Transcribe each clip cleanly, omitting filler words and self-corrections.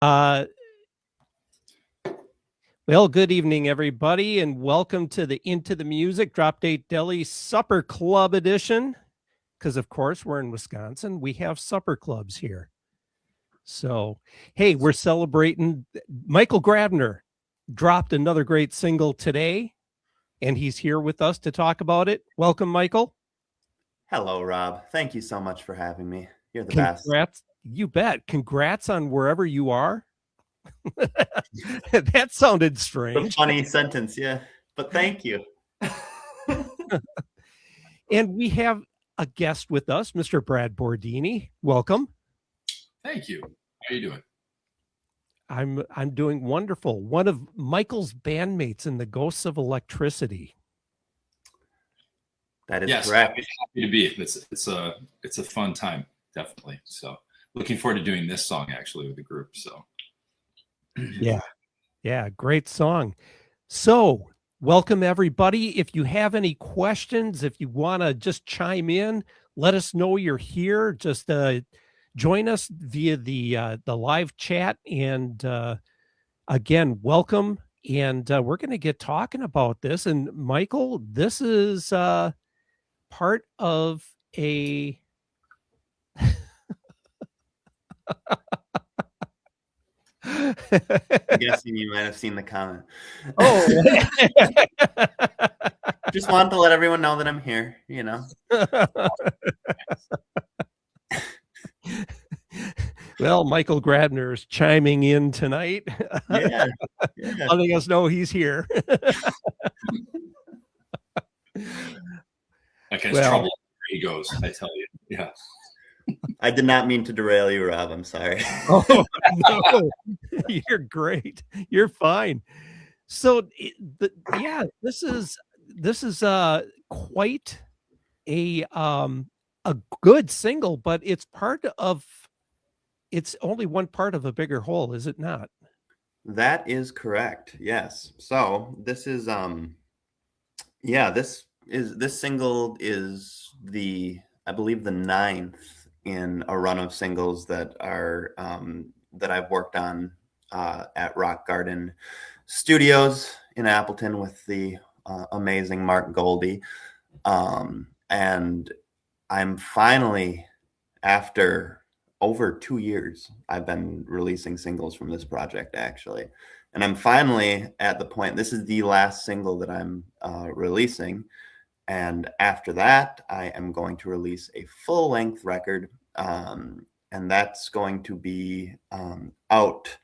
Uh, well, good evening, everybody, and welcome to the Into the Music Drop Date Deli Supper Club edition. Because, of course, we're in Wisconsin. We have supper clubs here. So, hey, we're celebrating. Michael Grabner dropped another great single today, and he's here with us to talk about it. Welcome, Michael. Hello, Rob. Thank you so much for having me. You're the Congrats. best. You bet. Congrats on wherever you are. That sounded strange. A funny sentence, yeah. But thank you. And we have a guest with us, Mr. Brad Bordini. Welcome. Thank you. How are you doing? I'm doing wonderful. One of Michael's bandmates in the Ghosts of Electricity. That is correct. Happy to be. It's a fun time, definitely. So looking forward to doing this song actually with the group. So yeah, great song. So welcome everybody. If you have any questions, if you want to just chime in, let us know you're here. Just join us via the live chat, and again, welcome. And we're going to get talking about this. And Michael, this is part of a I'm guessing you might have seen the comment. Oh, just wanted to let everyone know that I'm here, Well, Michael Grabner is chiming in tonight. Yeah. Letting us know he's here. Okay, trouble where he goes, I tell you. Yeah. I did not mean to derail you, Rob. I'm sorry. Oh, no. You're great. You're fine. So, this is quite a good single, but it's only one part of a bigger whole, is it not? That is correct. Yes. So this is this single is I believe the 9th in a run of singles that are that I've worked on at Rock Garden Studios in Appleton with the amazing Marc Golde. And I'm finally, after over 2 years, I've been releasing singles from this project actually. And I'm finally at the point, this is the last single that I'm releasing. And after that, I am going to release a full-length record, and that's going to be out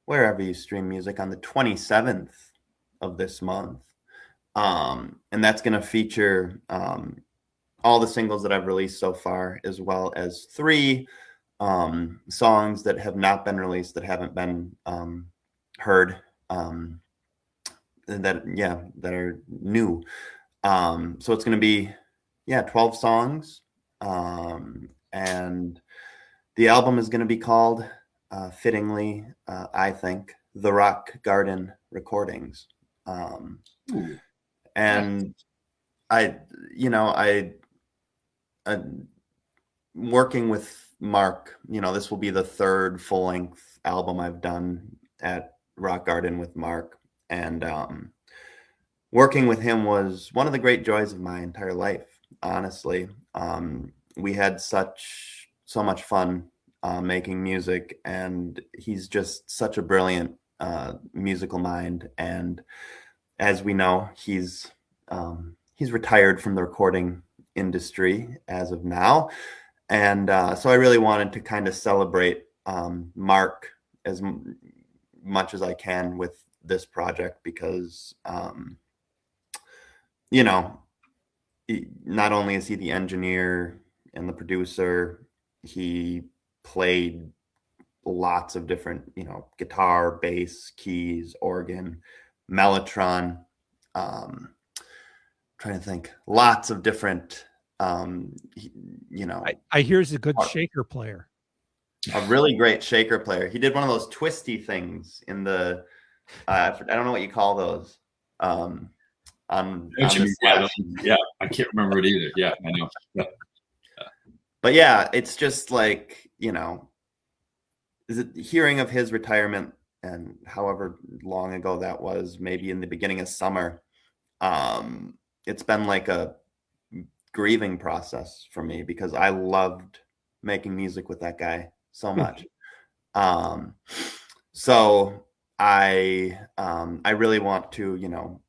wherever you stream music on the 27th of this month. And that's going to feature all the singles that I've released so far, as well as 3 songs that have not been released, that haven't been heard, that are new. So it's going to be 12 songs, and the album is going to be called fittingly, I think, The Rock Garden Recordings. And I working with Marc, this will be the 3rd full-length album I've done at Rock Garden with Marc, and working with him was one of the great joys of my entire life, honestly. We had so much fun making music, and he's just such a brilliant musical mind. And as we know, he's retired from the recording industry as of now. And so I really wanted to kind of celebrate Marc as much as I can with this project, because not only is he the engineer and the producer, he played lots of different, guitar, bass, keys, organ, mellotron, trying to think, lots of different, I hear he's a good shaker player. A really great shaker player. He did one of those twisty things in the, I don't know what you call those. Yeah, I can't remember it either. Yeah, I know. Yeah. But yeah, it's just like, hearing of his retirement, and however long ago that was, maybe in the beginning of summer, it's been like a grieving process for me because I loved making music with that guy so much. So I really want to, you know,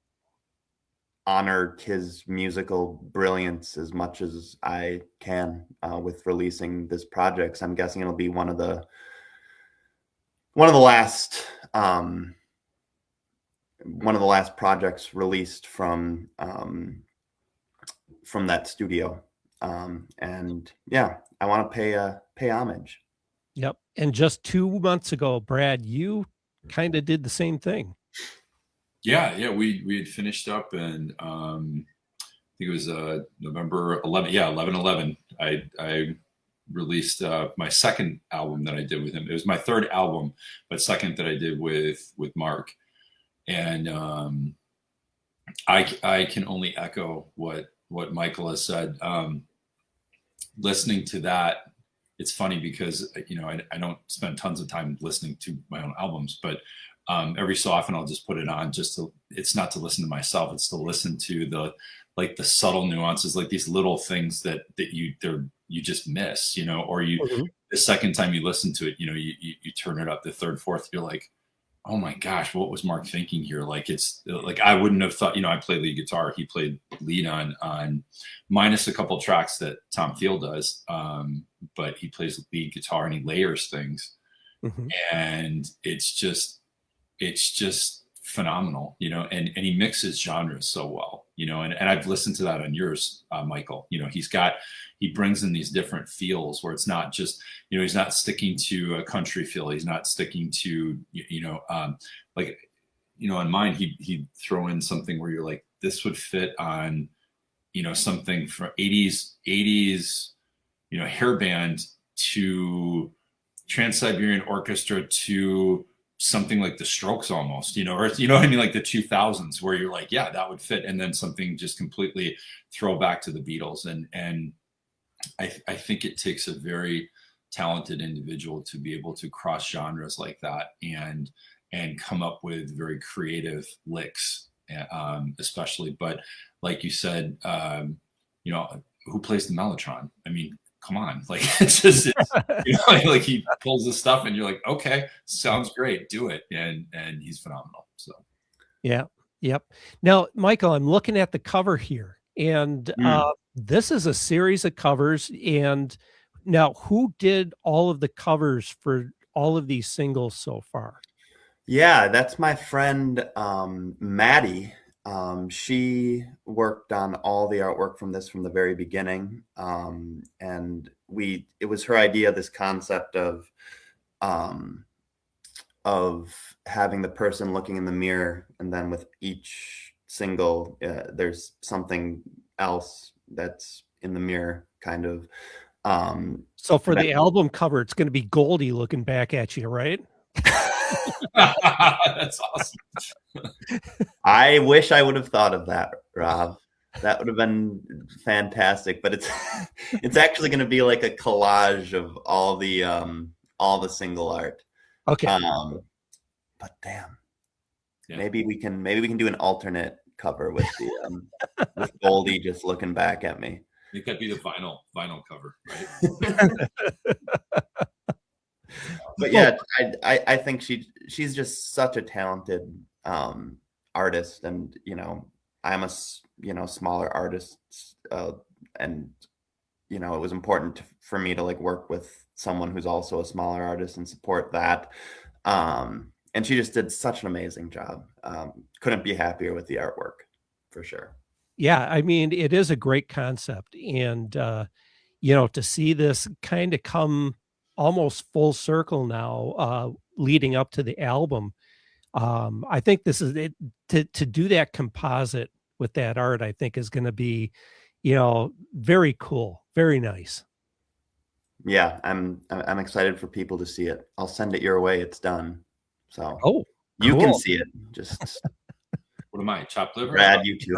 honor his musical brilliance as much as I can with releasing this project. So I'm guessing it'll be one of the last projects released from that studio. And yeah, I want to pay homage. Yep. And just 2 months ago, Brad, you kind of did the same thing. Yeah, we had finished up, and I think it was November 11th. Yeah, 11/11. I released my second album that I did with him. It was my third album, but second that I did with Marc. And I can only echo what Michael has said. Listening to that, it's funny because, you know, I don't spend tons of time listening to my own albums, but every so often I'll just put it on it's not to listen to myself. It's to listen to the subtle nuances, like these little things that you just miss, you know, or the second time you listen to it, you know, you turn it up, the third, fourth, you're like, oh my gosh, what was Marc thinking here? Like, it's like, I wouldn't have thought, you know, I play lead guitar. He played lead on minus a couple tracks that Tom Field does. But he plays lead guitar and he layers things. And it's just phenomenal, you know, and he mixes genres so well, you know, and I've listened to that on yours, Michael. You know, he brings in these different feels where it's not just, you know, he's not sticking to a country feel. He's not sticking to, you know, like, you know, on mine, he'd throw in something where you're like, this would fit on, you know, something from 80s, you know, hair band to Trans-Siberian Orchestra to something like the Strokes almost, you know, or, you know what I mean? Like the 2000s where you're like, yeah, that would fit. And then something just completely throwback to the Beatles. And I think it takes a very talented individual to be able to cross genres like that and come up with very creative licks, especially. But like you said, you know, who plays the mellotron? I mean, come on, like it's you know, like he pulls the stuff and you're like, okay, sounds great, do it. And he's phenomenal. So yeah. Yep. Now, Michael, I'm looking at the cover here, and this is a series of covers. And now, who did all of the covers for all of these singles so far? Yeah, that's my friend Maddie. She worked on all the artwork from the very beginning. And it was her idea, this concept of having the person looking in the mirror, and then with each single, there's something else that's in the mirror, kind of. So for the album cover, it's going to be Goldie looking back at you, right? That's awesome. I wish I would have thought of that, Rob. That would have been fantastic. But it's actually going to be like a collage of all the single art. Okay. But damn, yeah. maybe we can do an alternate cover with the with Goldie just looking back at me. It could be the vinyl cover, right? But yeah, I think she's just such a talented artist, and you know, I'm a smaller artist, and you know, it was important for me to like work with someone who's also a smaller artist and support that. And she just did such an amazing job. Couldn't be happier with the artwork, for sure. Yeah, I mean, it is a great concept, and you know, to see this kind of come almost full circle now, leading up to the album, I think this is it. To do that composite with that art, I think is going to be, you know, very cool, very nice. Yeah, I'm excited for people to see it. I'll send it your way. It's done, so Oh, you cool. can see it. Just What am I? Chopped liver? Brad, you too.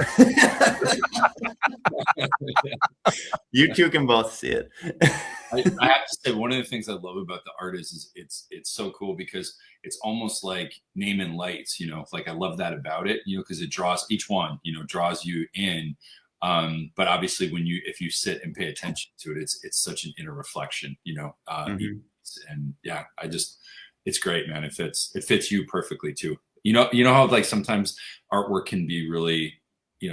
You two can both see it. I have to say, one of the things I love about the art is it's so cool because it's almost like name and lights, like I love that about it, because it draws each one, draws you in. But obviously if you sit and pay attention to it, it's such an inner reflection, and yeah, it's great, man. It fits you perfectly too. You know how like sometimes artwork can be really,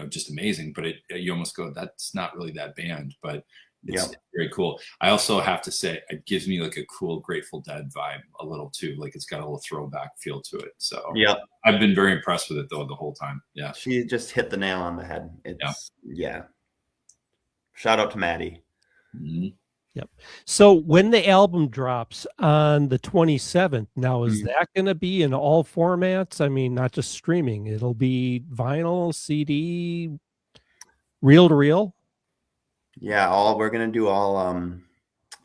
just amazing, but you almost go, that's not really that band, but it's very cool. I also have to say it gives me like a cool Grateful Dead vibe a little too. Like it's got a little throwback feel to it. So yeah, I've been very impressed with it though the whole time. Yeah. She just hit the nail on the head. Shout out to Maddie. Mm-hmm. Yep. So when the album drops on the 27th, now is that going to be in all formats? I mean, not just streaming. It'll be vinyl, CD, reel to reel. Yeah, we're gonna do all.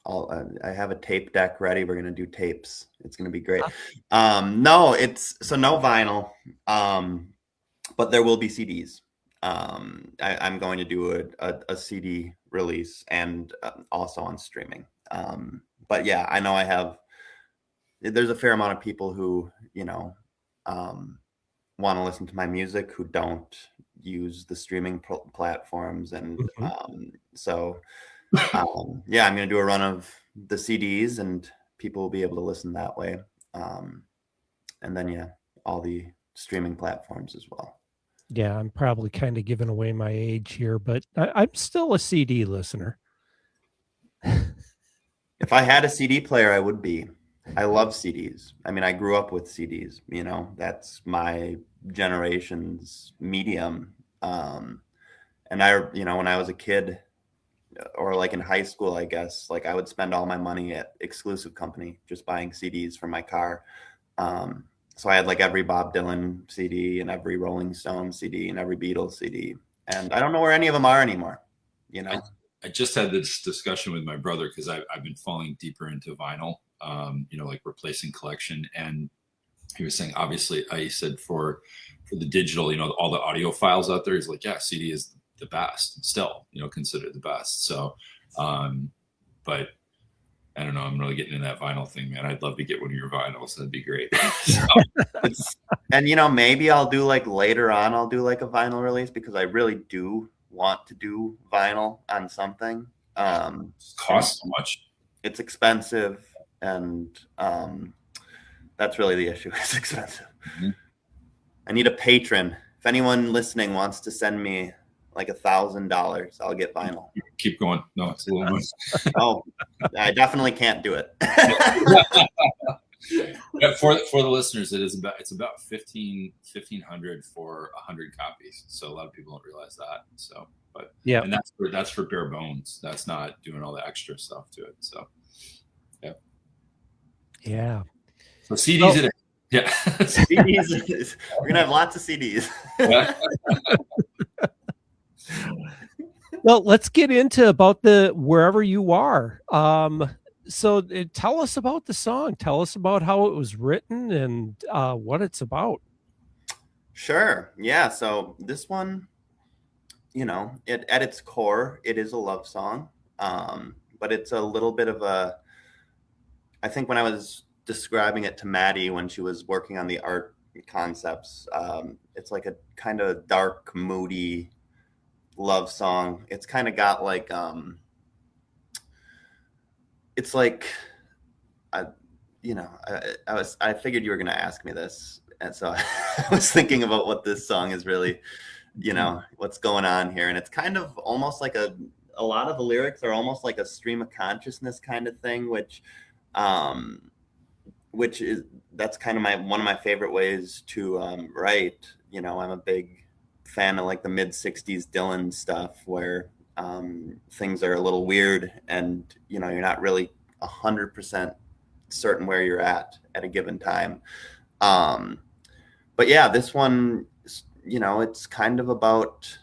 I have a tape deck ready. We're gonna do tapes. It's gonna be great. No vinyl. But there will be CDs. I'm going to do a CD release and also on streaming. But yeah, I know there's a fair amount of people who, want to listen to my music who don't use the streaming platforms. And yeah, I'm going to do a run of the CDs and people will be able to listen that way. And then, yeah, all the streaming platforms as well. Yeah, I'm probably kind of giving away my age here, but I'm still a CD listener. If I had a CD player, I would be. I love CDs. I mean, I grew up with CDs, that's my generation's medium. And when I was a kid or like in high school, I guess, like I would spend all my money at Exclusive Company, just buying CDs for my car. So I had like every Bob Dylan CD and every Rolling Stone CD and every Beatles CD. And I don't know where any of them are anymore, I just had this discussion with my brother because I've been falling deeper into vinyl, like replacing collection. And he was saying, obviously, he said for the digital, all the audio files out there, he's like, yeah, CD is the best still, considered the best. So, but I don't know. I'm really getting into that vinyl thing, man. I'd love to get one of your vinyls. That'd be great. And, maybe I'll do like later on, I'll do like a vinyl release because I really do want to do vinyl on something. It costs so much. It's expensive. And that's really the issue. It's expensive. Mm-hmm. I need a patron. If anyone listening wants to send me like $1,000, I'll get vinyl. Keep going. No, it's a little much. Oh, I definitely can't do it. Yeah, for the listeners, it's about $1,500 for 100 copies. So a lot of people don't realize that. So, but yeah, and that's for bare bones. That's not doing all the extra stuff to it. So, yeah. So CDs, yeah. CDs. We're gonna have lots of CDs. Well, let's get into about the Wherever You Are. So tell us about the song. Tell us about how it was written and what it's about. Sure. Yeah. So this one, at its core, it is a love song. But it's a little bit of I think when I was describing it to Maddie when she was working on the art concepts, it's like a kind of dark, moody love song. It's kind of got like, it's like, I figured you were going to ask me this. And so I was thinking about what this song is really, what's going on here. And it's kind of almost like a lot of the lyrics are almost like a stream of consciousness kind of thing, which that's kind of one of my favorite ways to write. I'm a big fan of like the mid 60s Dylan stuff where things are a little weird and you're not really 100% certain where you're at a given time. But yeah, this one, it's kind of about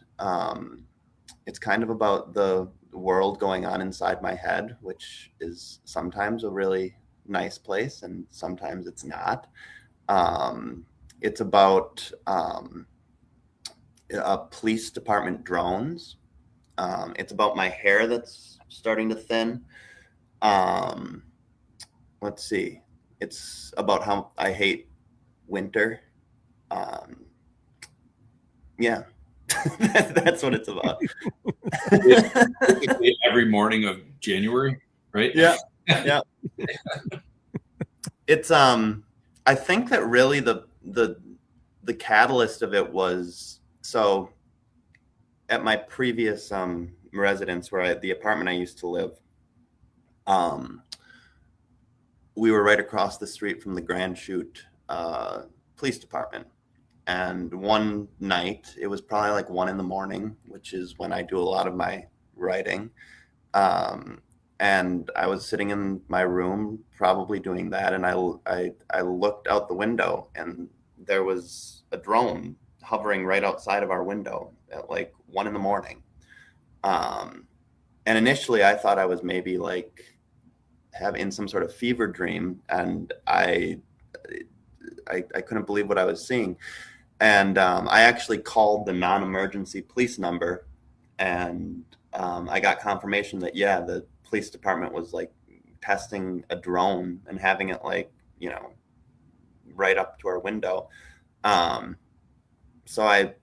the world going on inside my head, which is sometimes a really nice place and sometimes it's not. It's about police department drones. It's about my hair that's starting to thin. Let's see. It's about how I hate winter. Yeah, that's what it's about. Every morning of January, right? Yeah, yeah. It's I think that really the catalyst of it was, so at my previous residence, where the apartment I used to live, we were right across the street from the Grand Chute police department. And one night, it was probably like 1 a.m, which is when I do a lot of my writing. And I was sitting in my room, probably doing that, and I looked out the window, and there was a drone hovering right outside of our window at like 1 a.m. And initially, I thought I was maybe like having some sort of fever dream, and I couldn't believe what I was seeing. And I actually called the non-emergency police number, and I got confirmation that, yeah, the police department was like testing a drone and having it like, right up to our window. So I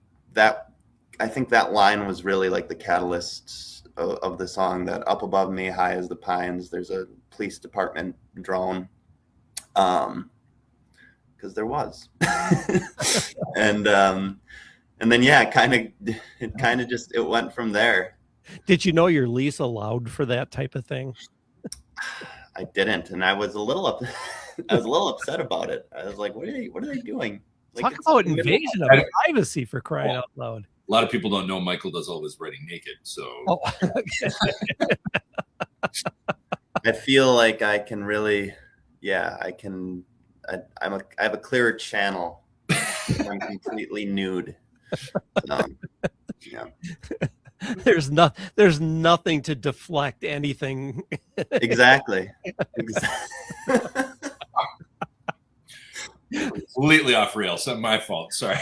think that line was really like the catalyst of the song, that up above me, high as the pines, there's a police department drone. Because there was. And then, yeah, it kind of just, it went from there. Did you know your lease allowed for that type of thing? I didn't, and I was a little upset about it. I was like, what are they doing? Like, talk about invasion of privacy, for crying out loud. A lot of people don't know Michael does all his writing naked, so. Oh. I feel like I can really, I can. I have a clearer channel. I'm completely nude. Yeah. There's nothing to deflect anything. Exactly. Completely off rails. Not my fault. Sorry.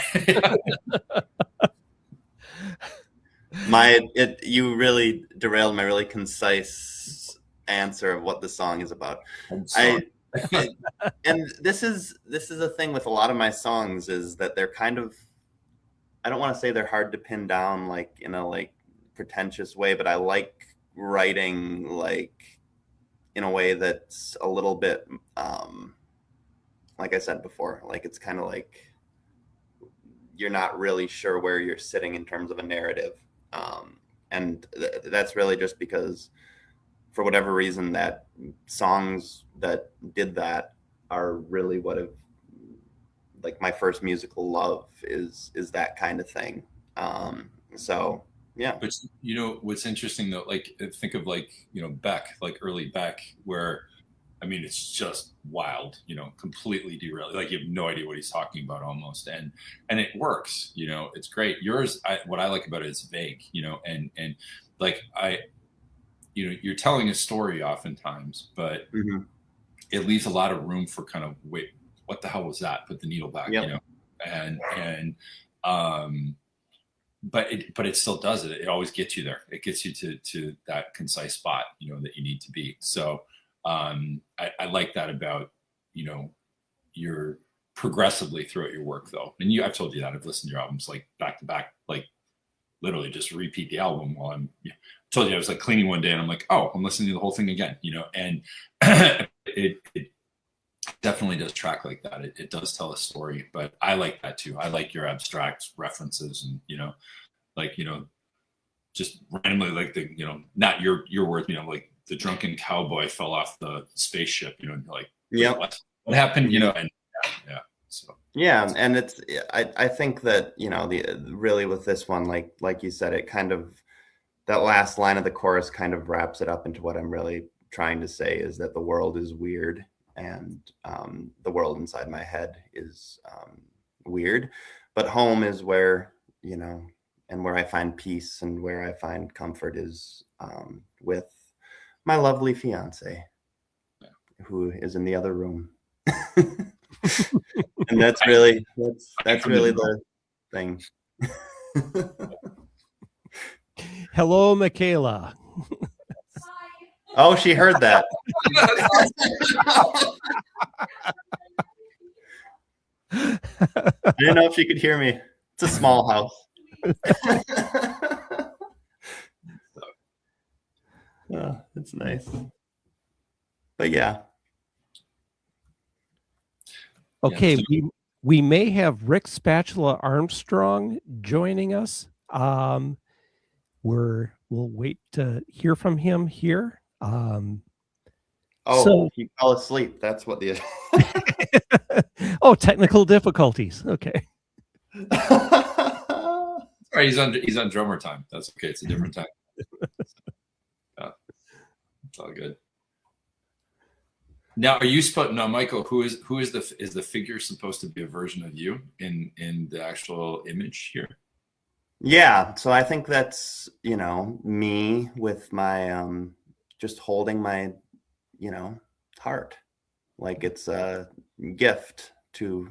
You really derailed my really concise answer of what the song is about. And this is a thing with a lot of my songs, is that they're kind of, I don't want to say they're hard to pin down, like in a like pretentious way, but I like writing like in a way that's a little bit, like I said before, like it's kind of like you're not really sure where you're sitting in terms of a narrative. And that's really just because, for whatever reason, that songs that did that are really what have, like, my first musical love is that kind of thing. So yeah. But what's interesting though, like think of like, Beck, like early Beck, where, I mean, it's just wild, completely derailed. Like you have no idea what he's talking about almost. And it works, it's great. Yours, what I like about it is vague, and like you're telling a story oftentimes, but it leaves a lot of room for kind of, wait, what the hell was that? Put the needle back, Yep. But it still does it. It always gets you there. It gets you to that concise spot, that you need to be. So I like that about, your progressively throughout your work though. And I've told you that I've listened to your albums like back to back, like literally just repeat the album while I'm, told you I was like cleaning one day and I'm like, oh, I'm listening to the whole thing again, and it definitely does track like that. It does tell a story, but I like that too. I like your abstract references and, just randomly, like the, not your words, like the drunken cowboy fell off the spaceship, like, what happened, and yeah. So. Yeah. And it's, I think that, really with this one, like you said, it kind of, that last line of the chorus kind of wraps it up into what I'm really trying to say, is that the world is weird, and the world inside my head is weird, but home is where, and where I find peace and where I find comfort is with my lovely fiance, who is in the other room. And that's really the thing. Hello, Michaela. Oh, she heard that. I didn't know if she could hear me. It's a small house. Yeah, it's nice. But yeah. Okay, we may have Ric Spatula Armstrong joining us. We'll wait to hear from him here. Oh, he fell asleep. That's what the oh, technical difficulties. Okay. All right, he's on drummer time. That's okay. It's a different time. Yeah, it's all good. Now, Michael? Who is the figure supposed to be a version of you in the actual image here? Yeah, so I think that's me with my just holding my heart, like it's a gift to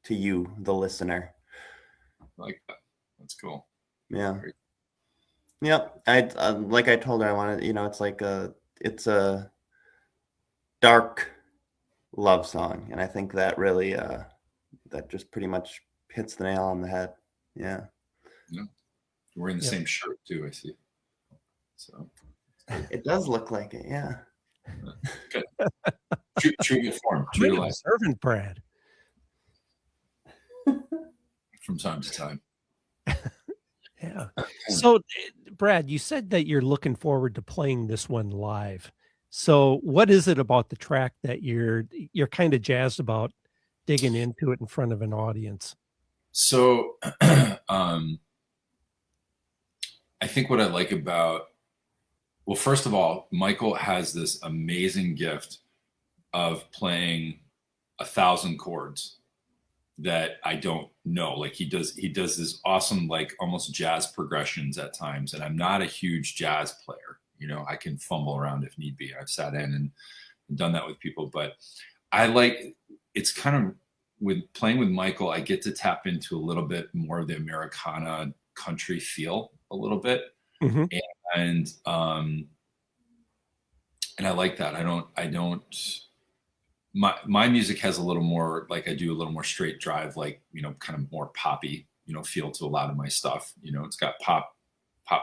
you, the listener. I like that. That's cool. Yeah. Yep. I like I told her, I wanted, it's a dark love song, and I think that really that just pretty much hits the nail on the head. Yeah. Yeah. We're in the same shirt too, I see. So it does look like it, yeah. Good. True to form. True to life. Servant Brad. From time to time. Yeah. So, Brad, you said that you're looking forward to playing this one live. So, what is it about the track that you're kind of jazzed about digging into it in front of an audience? So, I think what I like about, well, first of all, Michael has this amazing gift of playing 1,000 chords that I don't know. Like he does this awesome, like almost jazz progressions at times. And I'm not a huge jazz player. I can fumble around if need be. I've sat in and done that with people, but it's kind of with playing with Michael, I get to tap into a little bit more of the Americana country feel a little bit. Mm-hmm. And I like that. My music has a little more, like I do a little more straight drive, like, kind of more poppy, feel to a lot of my stuff. It's got pop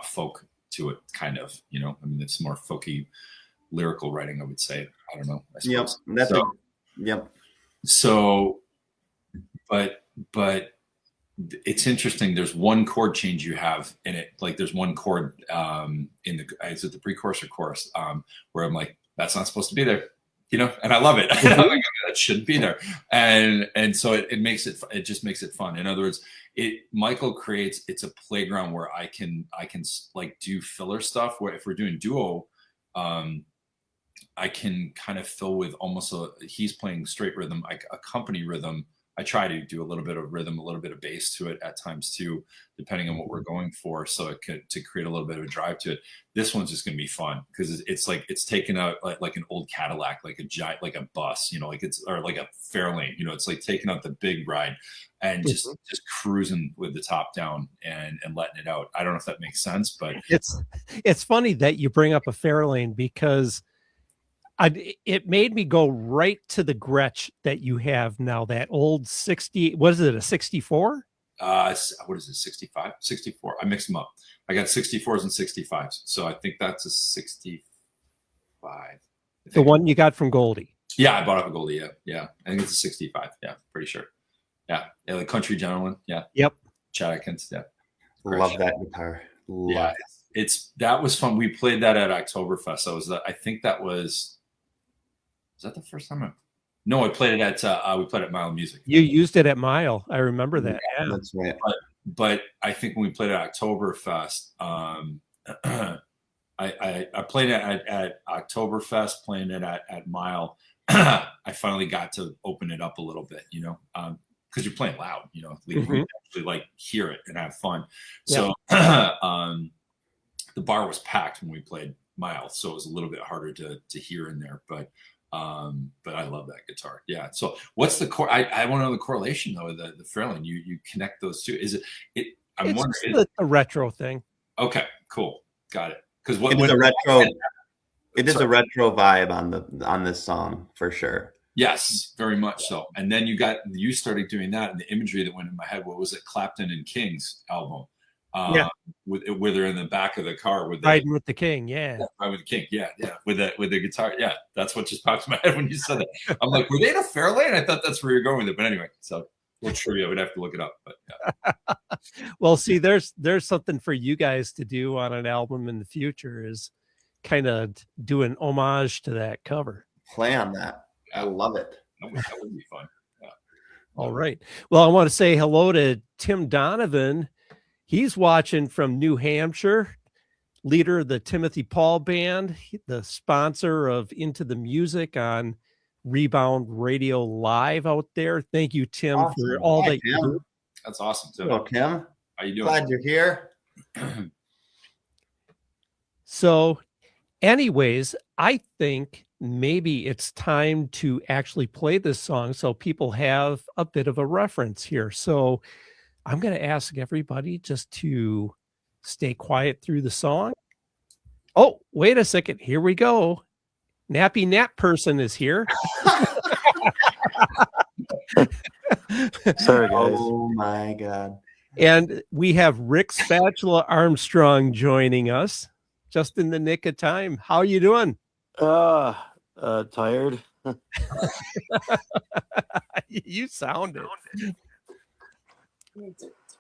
folk to it, kind of, it's more folky lyrical writing, I would say. I don't know. I suppose. Yep. So, but it's interesting. There's one chord change you have in it. Like there's one chord is it the pre-chorus or chorus? Where I'm like, that's not supposed to be there. And I love it. Mm-hmm. Like, that shouldn't be there. And so it just makes it fun. In other words, Michael creates, it's a playground where I can like do filler stuff where if we're doing duo, I can kind of fill with almost he's playing straight rhythm, like a company rhythm. I try to do a little bit of rhythm, a little bit of bass to it at times too, depending on what we're going for. So to create a little bit of a drive to it. This one's just going to be fun because it's like, it's taken out like an old Cadillac, like a giant, like a bus, or like a Fairlane, it's like taking out the big ride and just cruising with the top down and letting it out. I don't know if that makes sense, but it's funny that you bring up a Fairlane because it made me go right to the Gretsch that you have now, that old 60, what is it, a 64? What is it, 65? 64. I mixed them up. I got 64s and 65s. So I think that's a 65. The one you got from Goldie. Yeah, I bought off of Goldie. Yeah. I think it's a 65. Yeah, pretty sure. Yeah, the country gentleman. Yeah. Yep. Chad Atkins. Yeah. Love that guitar. Love it. That was fun. We played that at Oktoberfest. I think that was that the first time? No, I played it at we played at Mile Music. You used it at Mile. I remember that. Yeah, that's right. But I think when we played at Oktoberfest, I played it at Oktoberfest, playing it at Mile. I finally got to open it up a little bit, because you're playing loud, you actually like hear it and have fun. So the bar was packed when we played Mile, so it was a little bit harder to hear in there, but I love that guitar. Yeah. So what's the core? I want to know the correlation though, the Fairlane. You connect those two. Is I'm It's wondering. just a retro thing. Okay, cool, got it. Because It is a retro. It is a retro vibe on this song for sure. Yes, very much so. And then you started doing that, and the imagery that went in my head. What was it? Clapton and King's album. Where they're in the back of the car with Riding with the King. Yeah, Riding with the King. Yeah, with the guitar. Yeah, that's what just popped in my head when you said that. I'm like, were they in a Fairlane? I thought that's where you're going with it. But anyway, so we'll trivia. We'd have to look it up. But yeah. Well, see, there's something for you guys to do on an album in the future, is kind of do an homage to that cover. Play on that. I love it. That would be fun. Yeah. All right. Well, I want to say hello to Tim Donovan. He's watching from New Hampshire, leader of the Timothy Paul Band, the sponsor of Into the Music on Rebound Radio Live out there. Thank you, Tim, for all that you do. That's awesome, Tim. Hello, Tim. How you doing? Glad you're here. So, anyways, I think maybe it's time to actually play this song so people have a bit of a reference here. So I'm going to ask everybody just to stay quiet through the song. Oh, wait a second. Here we go. Nappy Nap person is here. Sorry, guys. Oh my God. And we have Ric Spatula Armstrong joining us just in the nick of time. How are you doing? Tired. You sound it.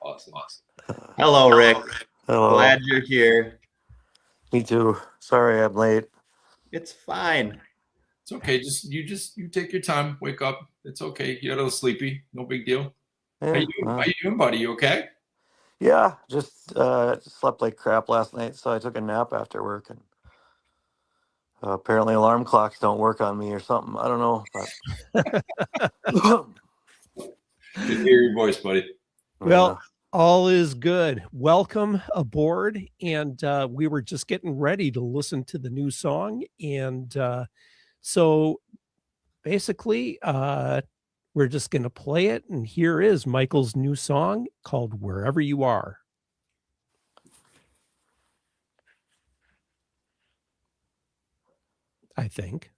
Awesome. Hello, Rick. Hello. Glad you're here. Me too. Sorry, I'm late. It's fine. It's okay. You take your time. Wake up. It's okay. You're a little sleepy. No big deal. How you doing, buddy? You okay? Yeah, just slept like crap last night, so I took a nap after work, and apparently alarm clocks don't work on me or something. I don't know. But Good to hear your voice, buddy. Well, all is good. Welcome aboard. And we were just getting ready to listen to the new song. And so basically, we're just going to play it. And here is Michael's new song called Wherever You Are. I think.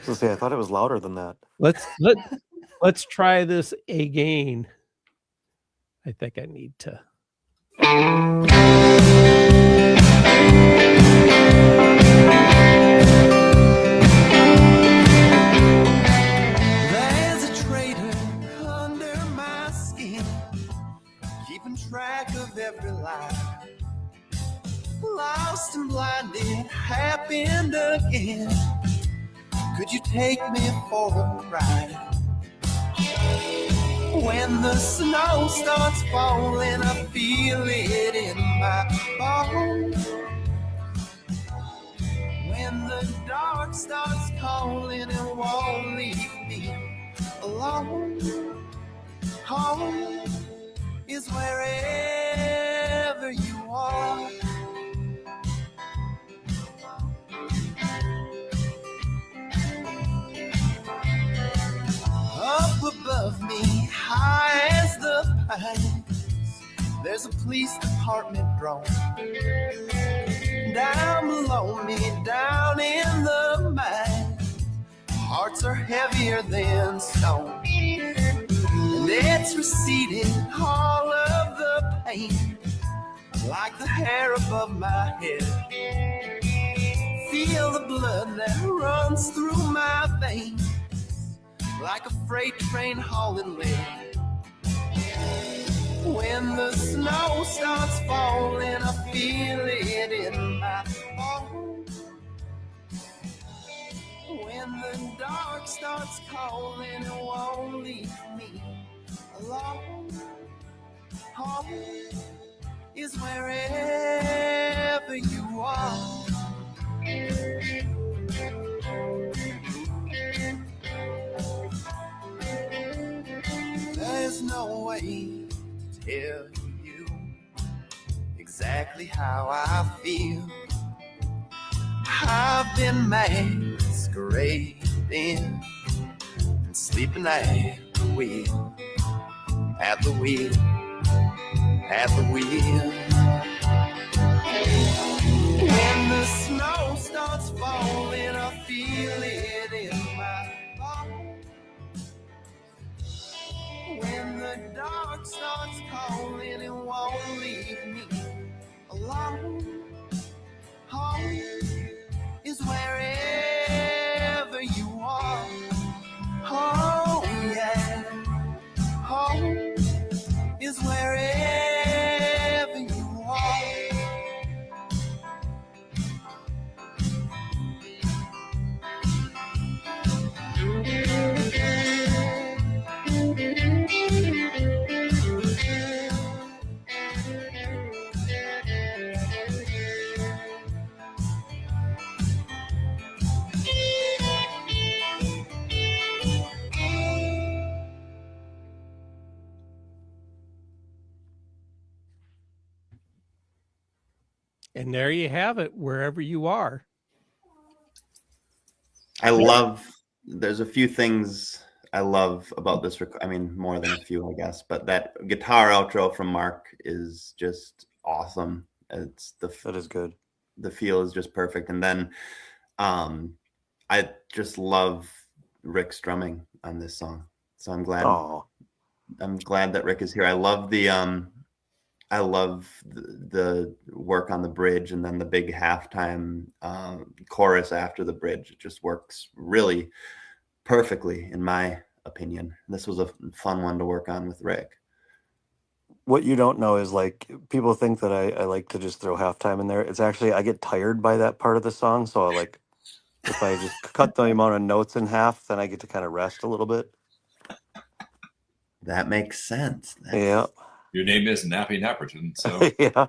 I thought it was louder than that. Let's try this again. I think I need to. There's a traitor under my skin, keeping track of every lie. Lost and blinded, happened again. Could you take me for a ride? When the snow starts falling, I feel it in my bones. When the dark starts calling, it won't leave me alone. Home is wherever you are. Up above me, high as the pines, there's a police department drone. Down below me, down in the mines, hearts are heavier than stone. And it's receding, all of the pain, like the hair above my head. Feel the blood that runs through my veins, like a freight train hauling lead. When the snow starts falling, I feel it in my bones. When the dark starts calling, it won't leave me alone. Home is wherever you are. There's no way to tell you exactly how I feel. I've been masquerading and sleeping at the wheel. at the wheel. When the snow starts falling, I feel it in my bones. When the dark starts calling, it won't leave me alone. Home is wherever you are. Oh yeah, home is wherever you are. And there you have it, wherever you are. I love, there's a few things I love about this. I mean, more than a few, I guess, but that guitar outro from Marc is just awesome. It's That is good. The feel is just perfect. And then I just love Ric's drumming on this song. So I'm glad that Ric is here. I love the work on the bridge, and then the big halftime chorus after the bridge. It just works really perfectly, in my opinion. This was a fun one to work on with Ric. What you don't know is, like, people think that I like to just throw halftime in there. It's actually, I get tired by that part of the song. So I like, if I just cut the amount of notes in half, then I get to kind of rest a little bit. That makes sense. Yeah. Your name is Nappy Napperton, so Yeah.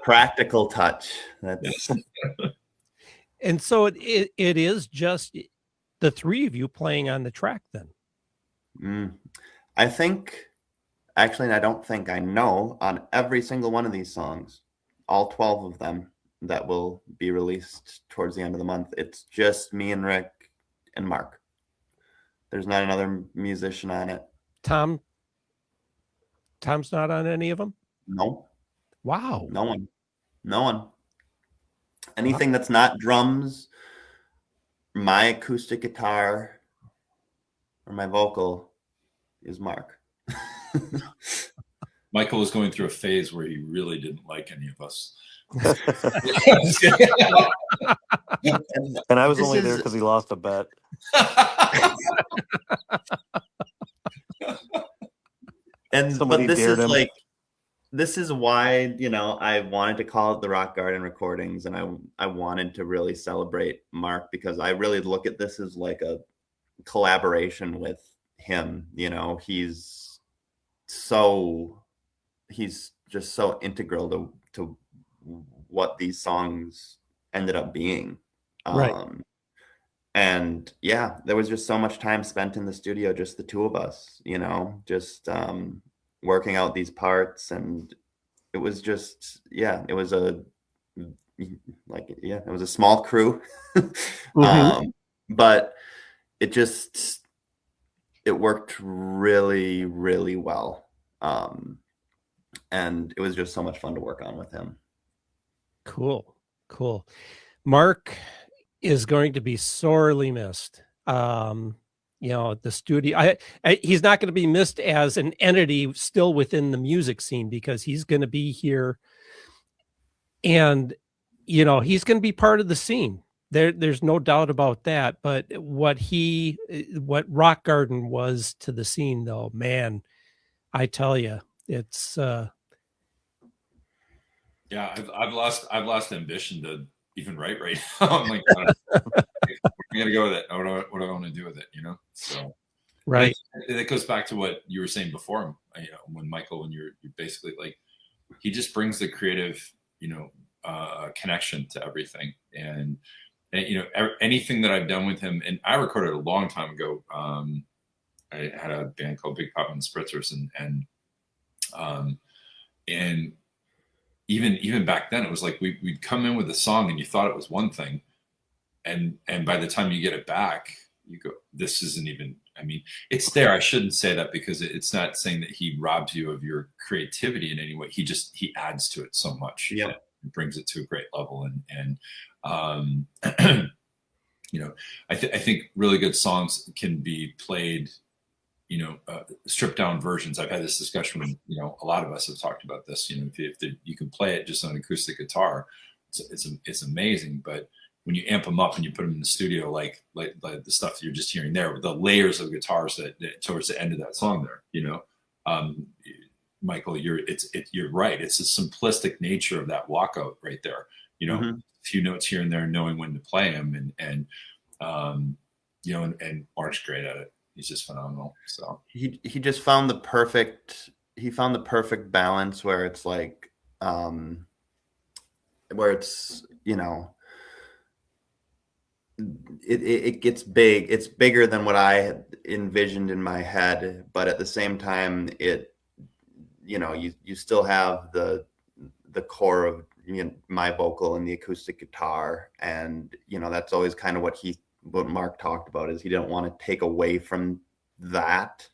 Practical touch. That's And so it is just the three of you playing on the track then. I think, actually, I don't think, I know, on every single one of these songs, all 12 of them that will be released towards the end of the month, it's just me and Ric and Marc. There's not another musician on it. Tom's not on any of them? No. Wow. No one. Anything that's not drums, my acoustic guitar, or my vocal is Marc. Michael was going through a phase where he really didn't like any of us. And I was only there because he lost a bet. But this is like, this is why, you know, I wanted to call it the Rock Garden Recordings, and I wanted to really celebrate Marc, because I really look at this as like a collaboration with him. You know, he's just so integral to what these songs ended up being. Right. And yeah, there was just so much time spent in the studio, just the two of us, you know, just working out these parts. And it was just, it was a small crew. But it worked really, really well. And it was just so much fun to work on with him. Cool. Marc is going to be sorely missed. You know, the studio, he's not going to be missed as an entity still within the music scene, because he's going to be here, and, you know, he's going to be part of the scene. There's no doubt about that. But what Rock Garden was to the scene, though, man, I tell you, it's yeah, I've lost ambition to even write right now. I'm like, I'm gonna go with it. What do I want to do with it? You know, so right. It goes back to what you were saying before. You know, when you're basically like, he just brings the creative, you know, connection to everything, and you know, anything that I've done with him. And I recorded a long time ago. I had a band called Big Pop and the Spritzers, and even back then, it was like we'd come in with a song and you thought it was one thing, and by the time you get it back, you go, this isn't even, I mean, it's there. I shouldn't say that because it's not saying that he robs you of your creativity in any way. He adds to it so much. Yeah. And brings it to a great level. And you know, I think really good songs can be played, stripped down versions. I've had this discussion when, a lot of us have talked about this, if you can play it just on acoustic guitar, it's amazing. But when you amp them up and you put them in the studio, like the stuff that you're just hearing there, with the layers of guitars that towards the end of that song there, Michael, you're right. It's the simplistic nature of that walkout right there. A few notes here and there, knowing when to play them, and Mark's great at it. He's just phenomenal. So he just found the perfect balance where it's like where it's it gets big. It's bigger than what I had envisioned in my head, but at the same time you still have the core of my vocal and the acoustic guitar, and that's always kind of what Mark talked about, is he didn't want to take away from that,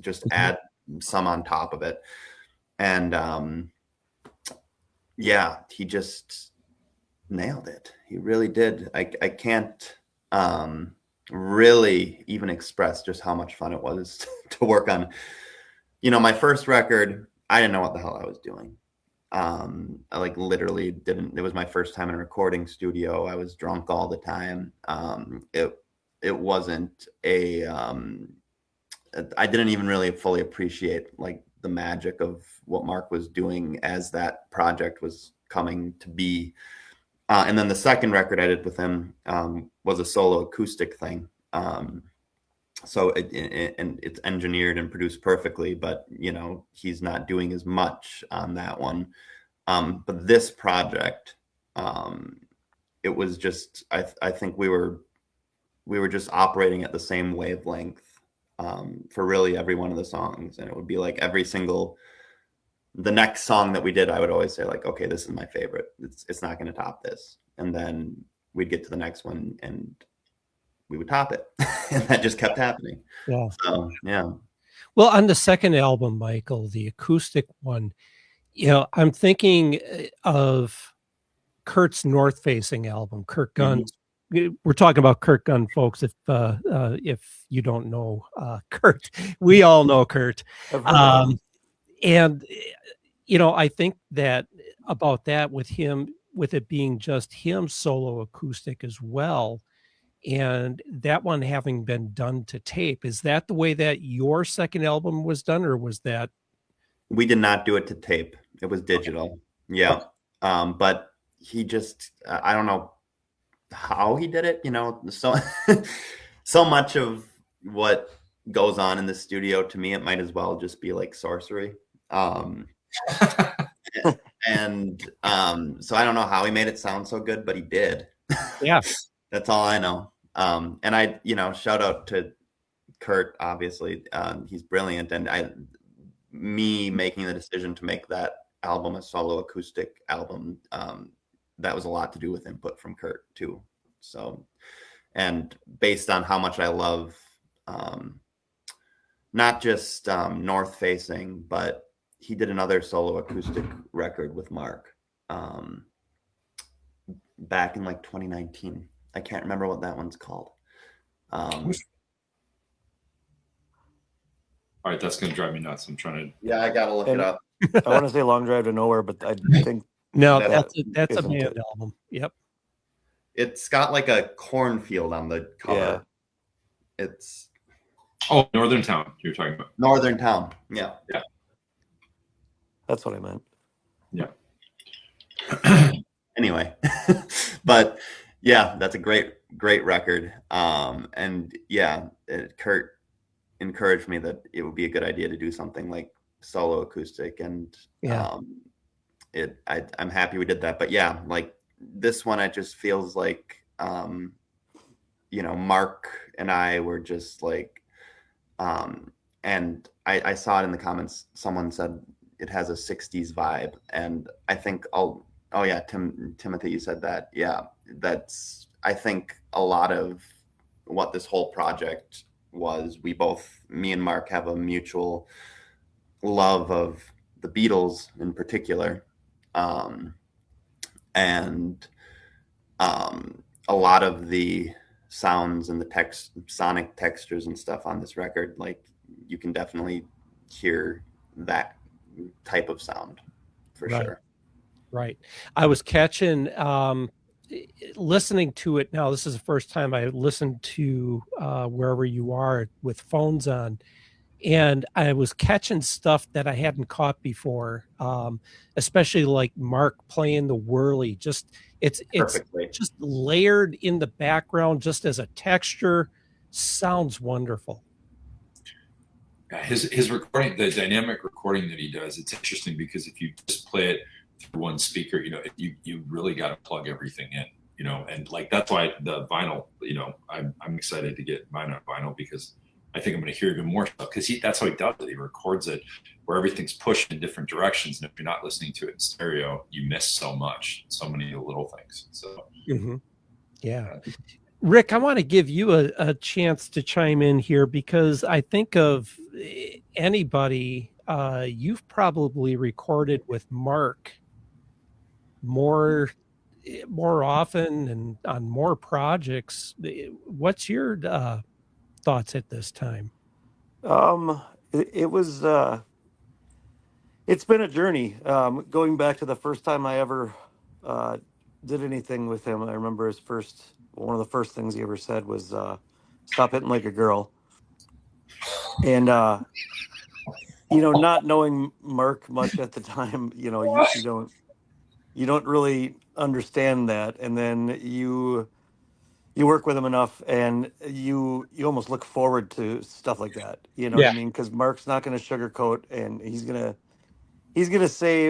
just add some on top of it. And he just nailed it. He really did. I can't really even express just how much fun it was to work on. My first record, I didn't know what the hell I was doing. I literally didn't. It was my first time in a recording studio. I was drunk all the time. It wasn't a I didn't even really fully appreciate the magic of what Mark was doing as that project was coming to be. And then the second record I did with him was a solo acoustic thing. So it's engineered and produced perfectly, but he's not doing as much on that one. But this project, it was just, I think we were just operating at the same wavelength for really every one of the songs. And it would be the next song that we did, I would always say okay, this is my favorite. It's not going to top this. And then we'd get to the next one and we would top it. And that just kept happening. Yeah. So, yeah. Well, on the second album, Michael, the acoustic one, I'm thinking of Kurt's North Facing album, Kurt Gunn's. We're talking about Kurt Gunn, folks. If you don't know Kurt, we all know Kurt. And I think that about that with him, with it being just him solo acoustic as well, and that one having been done to tape. Is that the way that your second album was done, or was that? We did not do it to tape. It was digital. Okay. Yeah. But he just, I don't know how he did it, so much of what goes on in the studio, to me, it might as well just be like sorcery. So I don't know how he made it sound so good, but he did. Yeah. That's all I know. And I, shout out to Kurt, obviously. He's brilliant. And me making the decision to make that album a solo acoustic album, that was a lot to do with input from Kurt too. So, and based on how much I love, not just North Facing, but he did another solo acoustic record with Mark back in 2019. I can't remember what that one's called. All right, that's going to drive me nuts. I'm trying to. Yeah, I got to look it up. I want to say Long Drive to Nowhere, but I think no, that's a band album. Yep. It's got a cornfield on the cover. Yeah. It's Northern Town. You're talking about Northern Town. Yeah. Yeah. That's what I meant. Yeah. Anyway, but yeah, that's a great record. And yeah, Kurt encouraged me that it would be a good idea to do something like solo acoustic, and I'm happy we did that. But yeah, this one, it just feels like Mark and I were just and I saw it in the comments, someone said it has a 60s vibe, and I think Timothy, you said that. Yeah, that's, I think a lot of what this whole project was. Me and Mark have a mutual love of the Beatles in particular. And a lot of the sounds and the sonic textures and stuff on this record, like you can definitely hear that type of sound for sure. Right. I was catching, listening to it now. This is the first time I listened to Wherever You Are with phones on, and I was catching stuff that I hadn't caught before, especially like Mark playing the whirly. It's Perfectly. just layered in the background, just as a texture. Sounds wonderful. His recording, the dynamic recording that he does, it's interesting because if you just play it through one speaker, you really got to plug everything in, and like that's why the vinyl, I'm excited to get mine on vinyl because I think I'm going to hear even more stuff because that's how he does it. He records it where everything's pushed in different directions, and if you're not listening to it in stereo, you miss so many little things. So, yeah. Rick, I want to give you a chance to chime in here because I think of anybody, you've probably recorded with Mark more often and on more projects. What's your thoughts at this time? It was it's been a journey. Going back to the first time I ever did anything with him, I remember one of the first things he ever said was stop hitting like a girl. And not knowing Mark much at the time, you don't really understand that, and then you work with him enough and you almost look forward to stuff like that, what I mean, because Mark's not going to sugarcoat, and he's gonna say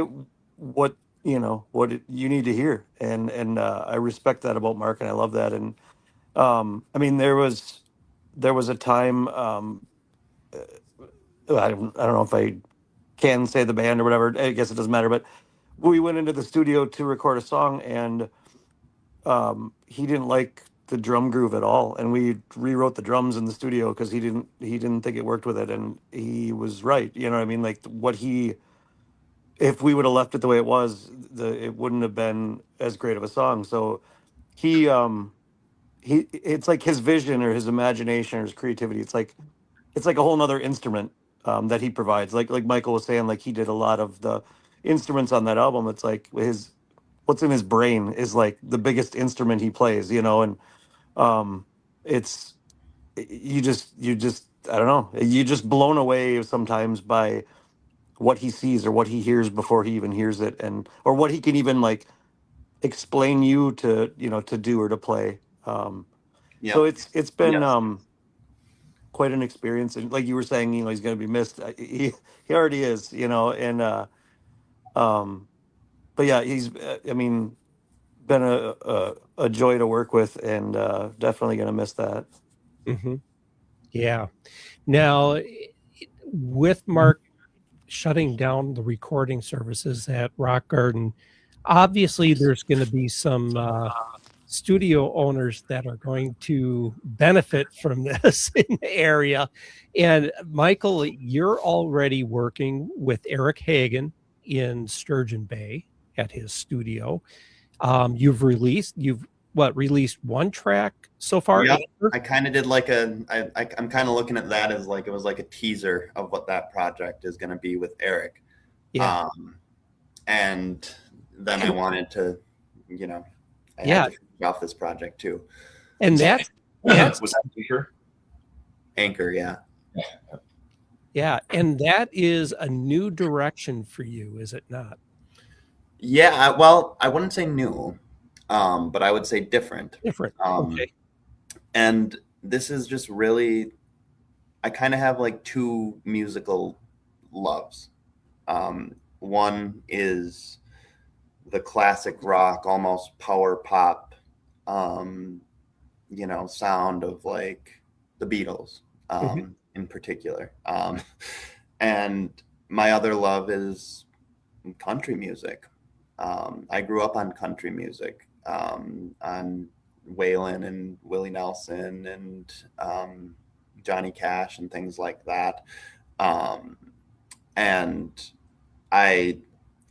what you need to hear, and I respect that about Mark, and I love that. And I mean, there was a time, I don't know if I can say the band or whatever, I guess it doesn't matter, but we went into the studio to record a song, and he didn't like the drum groove at all, and we rewrote the drums in the studio because he didn't think it worked with it, and he was right. You know what I mean? Like if we would have left it the way it was, it wouldn't have been as great of a song. So he it's like his vision or his imagination or his creativity. It's like a whole nother instrument that he provides. Like Michael was saying, like he did a lot of the instruments on that album. It's like what's in his brain is like the biggest instrument he plays, and it's you just I don't know, you just blown away sometimes by what he sees or what he hears before he even hears it, or what he can even like explain you to to do or to play. So it's been quite an experience, and like you were saying, he's going to be missed. He already is, and but yeah, he's I mean, been a joy to work with, and definitely going to miss that. Yeah. Now, with Mark shutting down the recording services at Rock Garden, obviously there's going to be some studio owners that are going to benefit from this in the area. And Michael, you're already working with Eric Hagen in Sturgeon Bay at his studio. You've released one track so far? Yeah, I kind of did like I'm kind of looking at that as like it was like a teaser of what that project is going to be with Eric. Yeah. And then I wanted to, I had to finish off this project too. And was that Anchor? Anchor, yeah. Yeah, and that is a new direction for you, is it not? Yeah, well, I wouldn't say new, but I would say different. Different. Okay. And this is just really, I kind of have like two musical loves. One is the classic rock, almost power pop, sound of like the Beatles, in particular. And my other love is country music. I grew up on country music, on Waylon and Willie Nelson and Johnny Cash and things like that. And I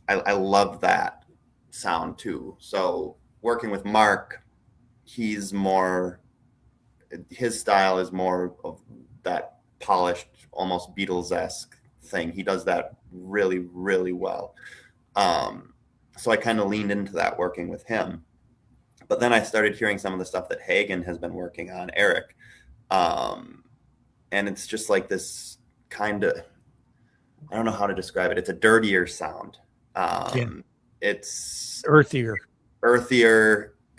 love that sound too. So working with Marc, his style is more of that polished, almost Beatles-esque thing. He does that really, really well. So I kind of leaned into that working with him. But then I started hearing some of the stuff that Hagen has been working on, Eric. And it's just like this kind of, I don't know how to describe it. It's a dirtier sound. It's Earthier,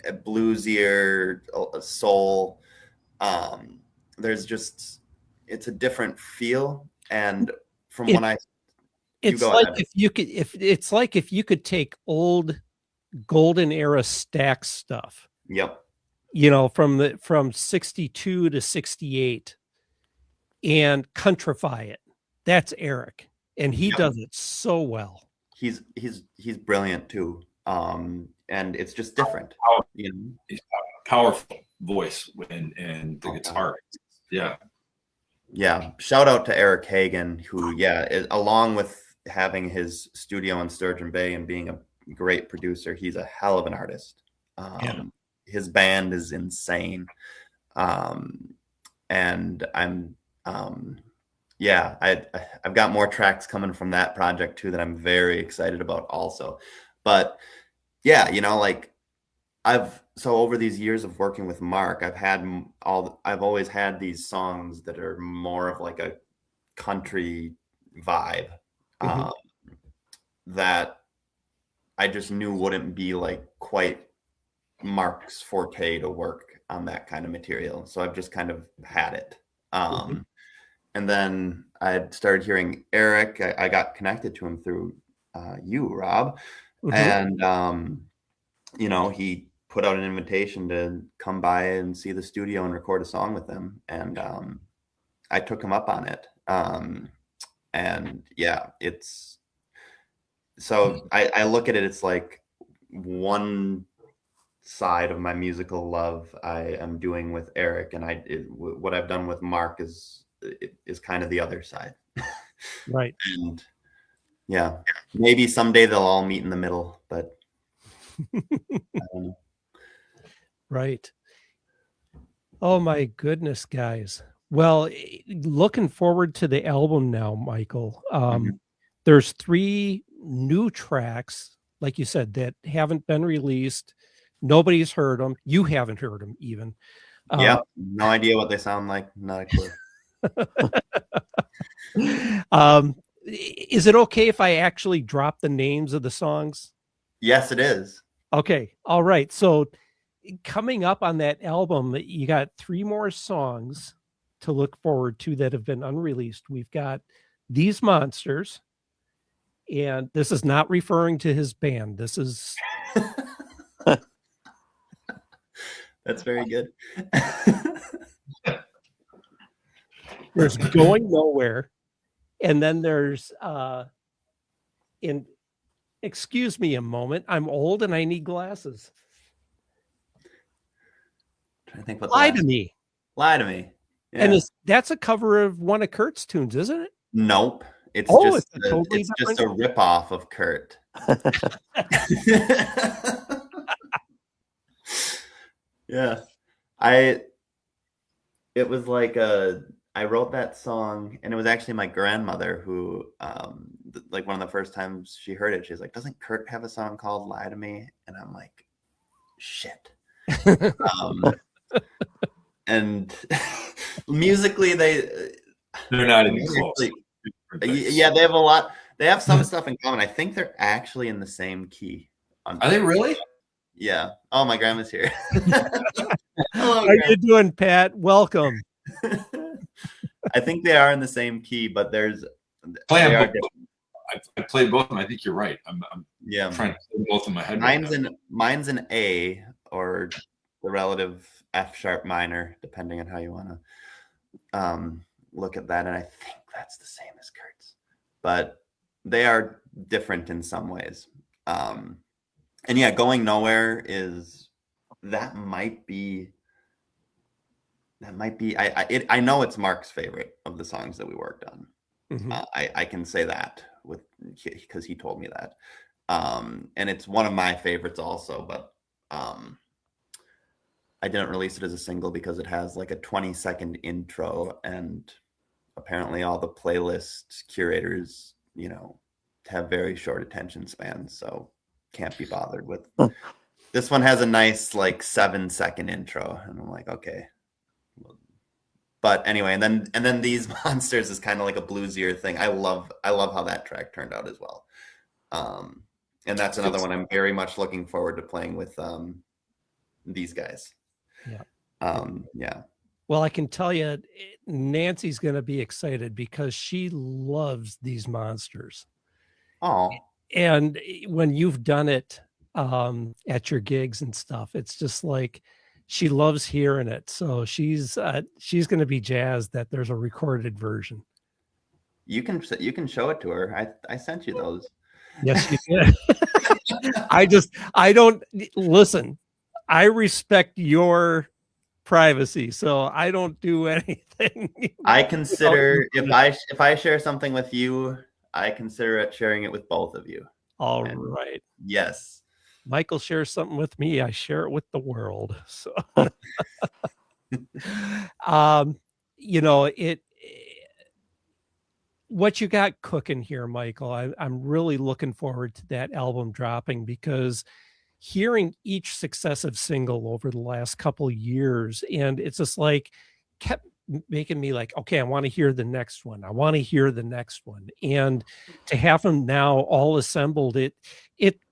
bluesier, soul. There's just, it's a different feel. And from when it's like if you could take old golden era Stax stuff. Yep. From 62 to 68 and countrify it. That's Eric. And he does it so well. He's brilliant too. And it's just different. He's powerful voice and the guitar. Yeah. Yeah. Shout out to Eric Hagen, who, along with having his studio in Sturgeon Bay and being a great producer, he's a hell of an artist. His band is insane. And I'm, I've got more tracks coming from that project too that I'm very excited about also. But so over these years of working with Marc, I've always had these songs that are more of like a country vibe, that I just knew wouldn't be like quite Marc's forte to work on that kind of material. So I've just kind of had it. And then I started hearing Eric. I got connected to him through you, Rob. And, he put out an invitation to come by and see the studio and record a song with him. And I took him up on it. So I look at it, it's like one side of my musical love I am doing with Eric, and what I've done with Marc is kind of the other side. Right. And maybe someday they'll all meet in the middle, but I don't know. Right. Oh my goodness, guys. Well, looking forward to the album now, Michael. There's 3 new tracks, like you said, that haven't been released. Nobody's heard them. You haven't heard them even. No idea what they sound like. Not a clue. Is it okay if I actually drop the names of the songs? Yes, it is. Okay. All right. So coming up on that album, you got 3 more songs to look forward to that have been unreleased. We've got These Monsters, and this is not referring to his band. This is that's very good. There's Going Nowhere, and then there's excuse me a moment, I'm old and I need glasses. I think Lie to Me. Lie to Me. Yeah. And that's a cover of one of Kurt's tunes, isn't it? Nope. It's just a ripoff of Kurt. Yeah. It was like I wrote that song, and it was actually my grandmother who, like one of the first times she heard it, she's like, "Doesn't Kurt have a song called Lie to Me?" And I'm like, shit. And musically, they're not even close. Yeah, they have a lot. They have some stuff in common. I think they're actually in the same key. Are they really? Yeah. Oh, my grandma's here. Hello, how you doing, Pat? Welcome. I think they are in the same key, but there's I played both of them. I think you're right. I'm trying to play both in my head. Mine's an A, or the relative F sharp minor, depending on how you want to look at that. And I think that's the same as Kurt's, but they are different in some ways. And yeah, Going Nowhere is that might be I know it's Marc's favorite of the songs that we worked on. Mhm. I can say that because he told me that. And it's one of my favorites also, but I didn't release it as a single because it has like a 20-second intro, and apparently all the playlist curators, have very short attention spans, so can't be bothered with. This one has a nice like 7-second intro, and I'm like, okay. But anyway, and then These Monsters is kind of like a bluesier thing. I love how that track turned out as well. And that's another one I'm very much looking forward to playing with these guys. Yeah. Well, I can tell you, Nancy's going to be excited because she loves These Monsters. Oh. And when you've done it at your gigs and stuff, it's just like she loves hearing it. So she's going to be jazzed that there's a recorded version. You can show it to her. I sent you those. Yes, you did. I don't listen. I respect your privacy, so I don't do anything. I consider if I share something with you, I consider sharing it with both of you. All right. Yes. Michael shares something with me, I share it with the world. So what you got cooking here, Michael, I'm really looking forward to that album dropping, because hearing each successive single over the last couple of years, and it's just like kept making me like, okay, I want to hear the next one. I want to hear the next one. And to have them now all assembled, it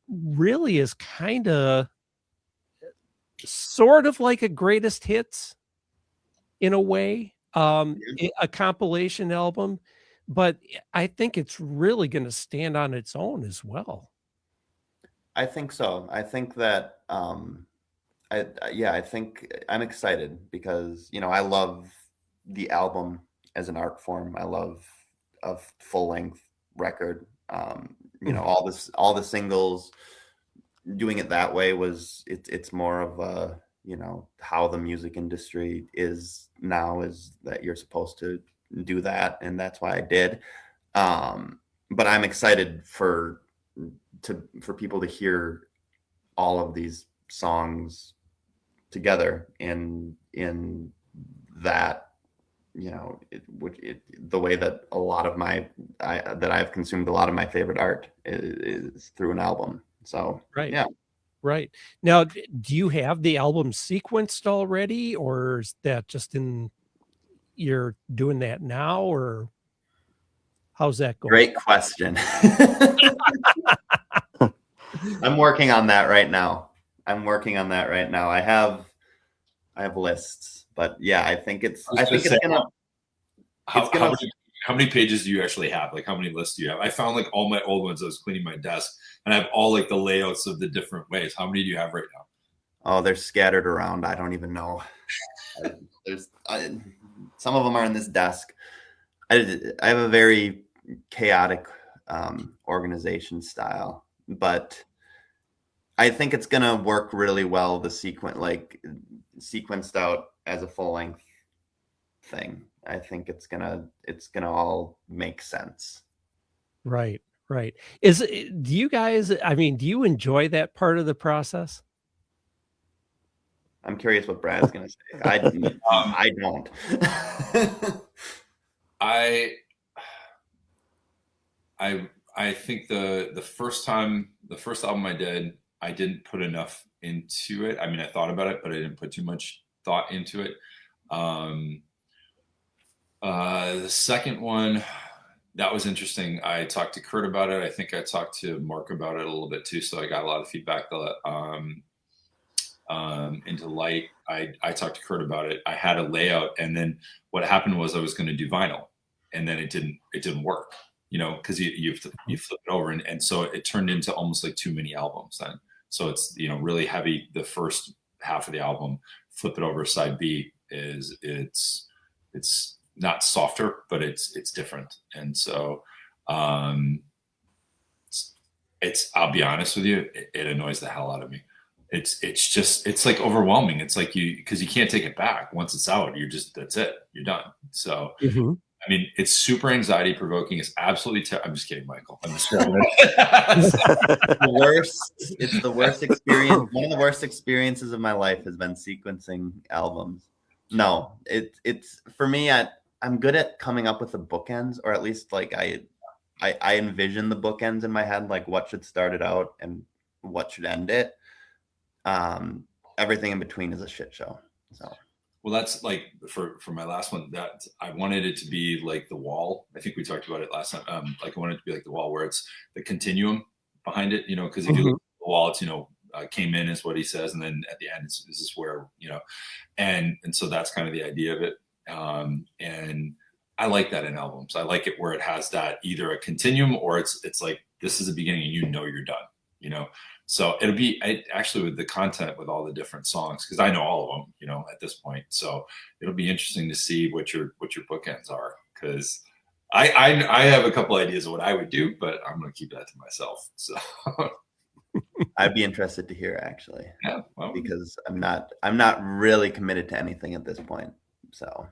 really is kind of sort of like a greatest hits in a way, a compilation album, but I think it's really going to stand on its own as well. I think so. I think that I think I'm excited because I love the album as an art form. I love a full-length record. All the singles, doing it that way it's more of a how the music industry is now, is that you're supposed to do that, and that's why I did. But I'm excited for people to hear all of these songs together in that, the way that a lot of that I've consumed a lot of my favorite art is through an album. So right. Yeah. Right. Now, do you have the album sequenced already, or is that just you're doing that now, or how's that going? Great question. I'm working on that right now. I have lists, but yeah, I think it's gonna. How many pages do you actually have? Like, how many lists do you have? I found like all my old ones. I was cleaning my desk, and I have all like the layouts of the different ways. How many do you have right now? Oh, they're scattered around. I don't even know. Some of them are in this desk. I have a very chaotic organization style, but I think it's gonna work really well. The sequenced out as a full length thing. I think it's gonna all make sense. Right. Do you guys, do you enjoy that part of the process? I'm curious what Brad's gonna say. I don't. I think the first album I did, I didn't put enough into it. I thought about it, but I didn't put too much thought into it. The second one, that was interesting. I talked to Kurt about it. I think I talked to Marc about it a little bit too. So I got a lot of feedback into Light. I talked to Kurt about it. I had a layout, and then what happened was I was going to do vinyl, and then it didn't work, because you flip it over. And so it turned into almost like too many albums then. So it's, really heavy. The first half of the album, flip it over, side B it's not softer, but it's different. And so I'll be honest with you, it annoys the hell out of me. it's like overwhelming. It's like because you can't take it back. Once it's out, that's it. You're done. So I mean, it's super anxiety provoking. It's absolutely I'm just kidding, Michael. I'm just kidding. It's the worst experience. One of the worst experiences of my life has been sequencing albums. No, it's for me. I'm good at coming up with the bookends, or at least like I envision the bookends in my head, like what should start it out and what should end it. Everything in between is a shit show. So. Well, that's like for my last one, that I wanted it to be like The Wall. I think we talked about it last time. Like I wanted it to be like The Wall, where it's the continuum behind it, because if you look at The Wall, it's, came in is what he says. And then at the end, this is where, and so that's kind of the idea of it. And I like that in albums. I like it where it has that either a continuum or it's like, this is the beginning and you're done, So it'll be actually with the content with all the different songs, because I know all of them, at this point. So it'll be interesting to see what your bookends are, because I have a couple ideas of what I would do, but I'm going to keep that to myself. So I'd be interested to hear, actually. Yeah, well, because I'm not really committed to anything at this point. So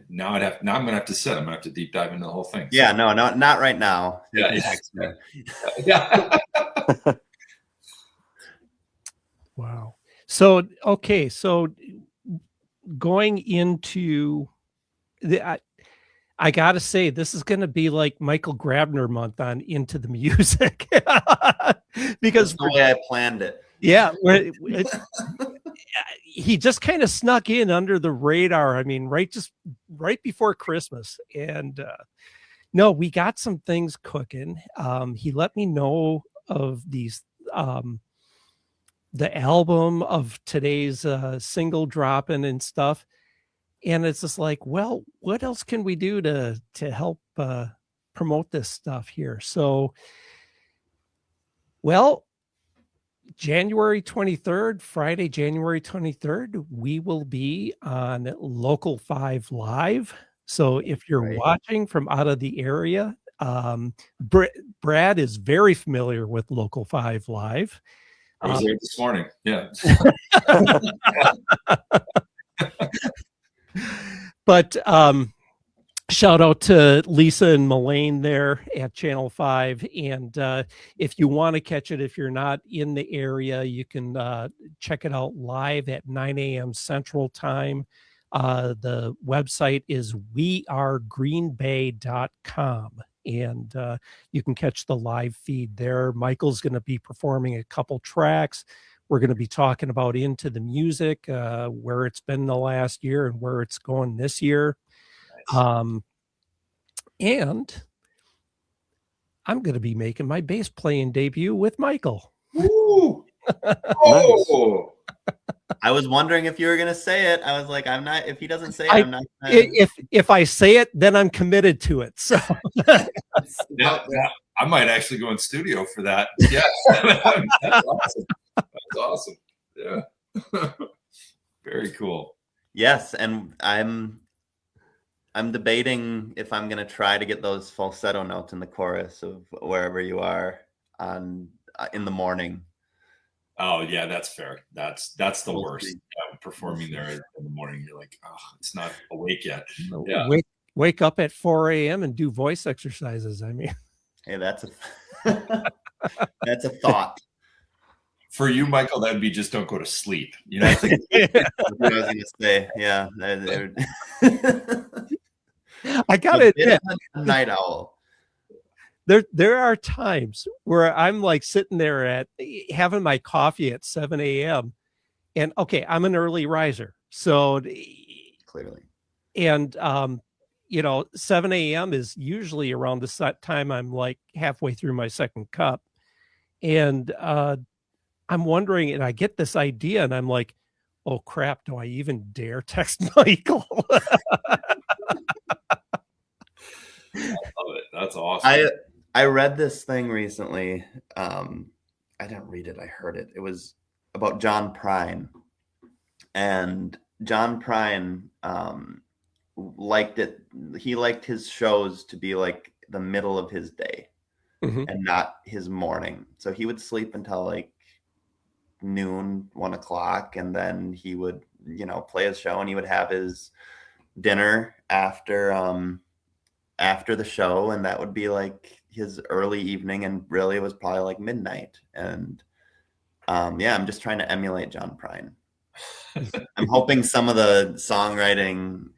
now I'm going to have to sit. I'm going to have to deep dive into the whole thing. Yeah, so. No, not right now. Yeah. Wow. So, okay. So going into I got to say, this is going to be like Michael Grabner month on Into the Music. Because that's the way I planned it. Yeah. He just kind of snuck in under the radar. I mean, right before Christmas. And no, we got some things cooking. He let me know of these, the album of today's single dropping and stuff. And it's just like, well, what else can we do to help promote this stuff here? So, well, January 23rd, Friday, January 23rd, we will be on Local 5 Live. So if you're watching from out of the area, Brad is very familiar with Local 5 Live. I was there this morning. Yeah. But shout out to Lisa and Mullane there at Channel 5. And if you want to catch it, if you're not in the area, you can check it out live at 9 a.m. Central Time. The website is wearegreenbay.com. And you can catch the live feed there. Michael's going to be performing a couple tracks. We're going to be talking about Into the Music, where it's been the last year and where it's going this year. Nice. And I'm going to be making my bass playing debut with Michael. Ooh. Oh. I was wondering if you were going to say it. I was like, I'm not. If he doesn't say it, I'm not. If I say it, then I'm committed to it. So yeah, I might actually go in studio for that. Yeah, that's awesome. That's awesome. Yeah. Very cool. Yes, and I'm debating if I'm going to try to get those falsetto notes in the chorus of Wherever You Are on in the morning. Oh yeah, that's fair. That's the worst. Yeah, performing there in the morning, you're like, oh, it's not awake yet. Yeah. Wake up at 4 a.m. and do voice exercises. I mean, hey, that's a thought. For you, Michael, that would be just don't go to sleep. I think what I was going to say. Yeah. I gotta admit, night owl. There are times where I'm like sitting there at having my coffee at 7 a.m. and okay, I'm an early riser. So clearly. And 7 a.m. is usually around the time I'm like halfway through my second cup. And I'm wondering, and I get this idea and I'm like, oh crap, do I even dare text Michael? I love it. That's awesome. I read this thing recently. I didn't read it. I heard it. It was about John Prine. And John Prine liked it. He liked his shows to be like the middle of his day and not his morning. So he would sleep until like noon, 1 o'clock, and then he would, play his show, and he would have his dinner after the show, and that would be like his early evening, and really it was probably like midnight. And I'm just trying to emulate John Prine. I'm hoping some of the songwriting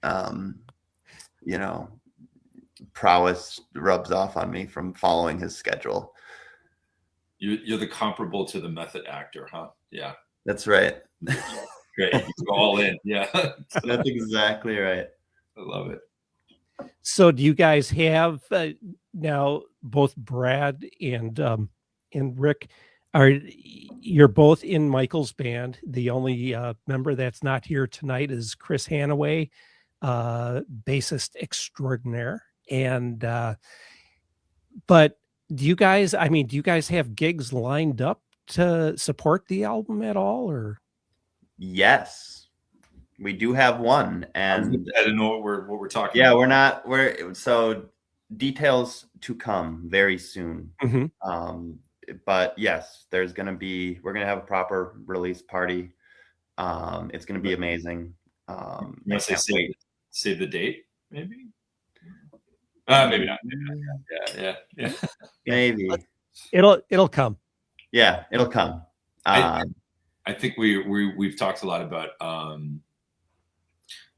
prowess rubs off on me from following his schedule. You're the comparable to the method actor, huh? Yeah, that's right. Great, you go all in. Yeah, that's exactly right. I love it. So do you guys have now both Brad and Rick, you're both in Michael's band? The only member that's not here tonight is Chris Hanaway, bassist extraordinaire. And but do you guys have gigs lined up to support the album at all, or? Yes, we do have one, and I don't know what we're talking about. Yeah, details to come very soon. Mm-hmm. But yes, we're going to have a proper release party. It's going to be amazing. Say the date, maybe? Maybe not. Yeah. Maybe. It'll come. Yeah, it'll come. I think we've talked a lot about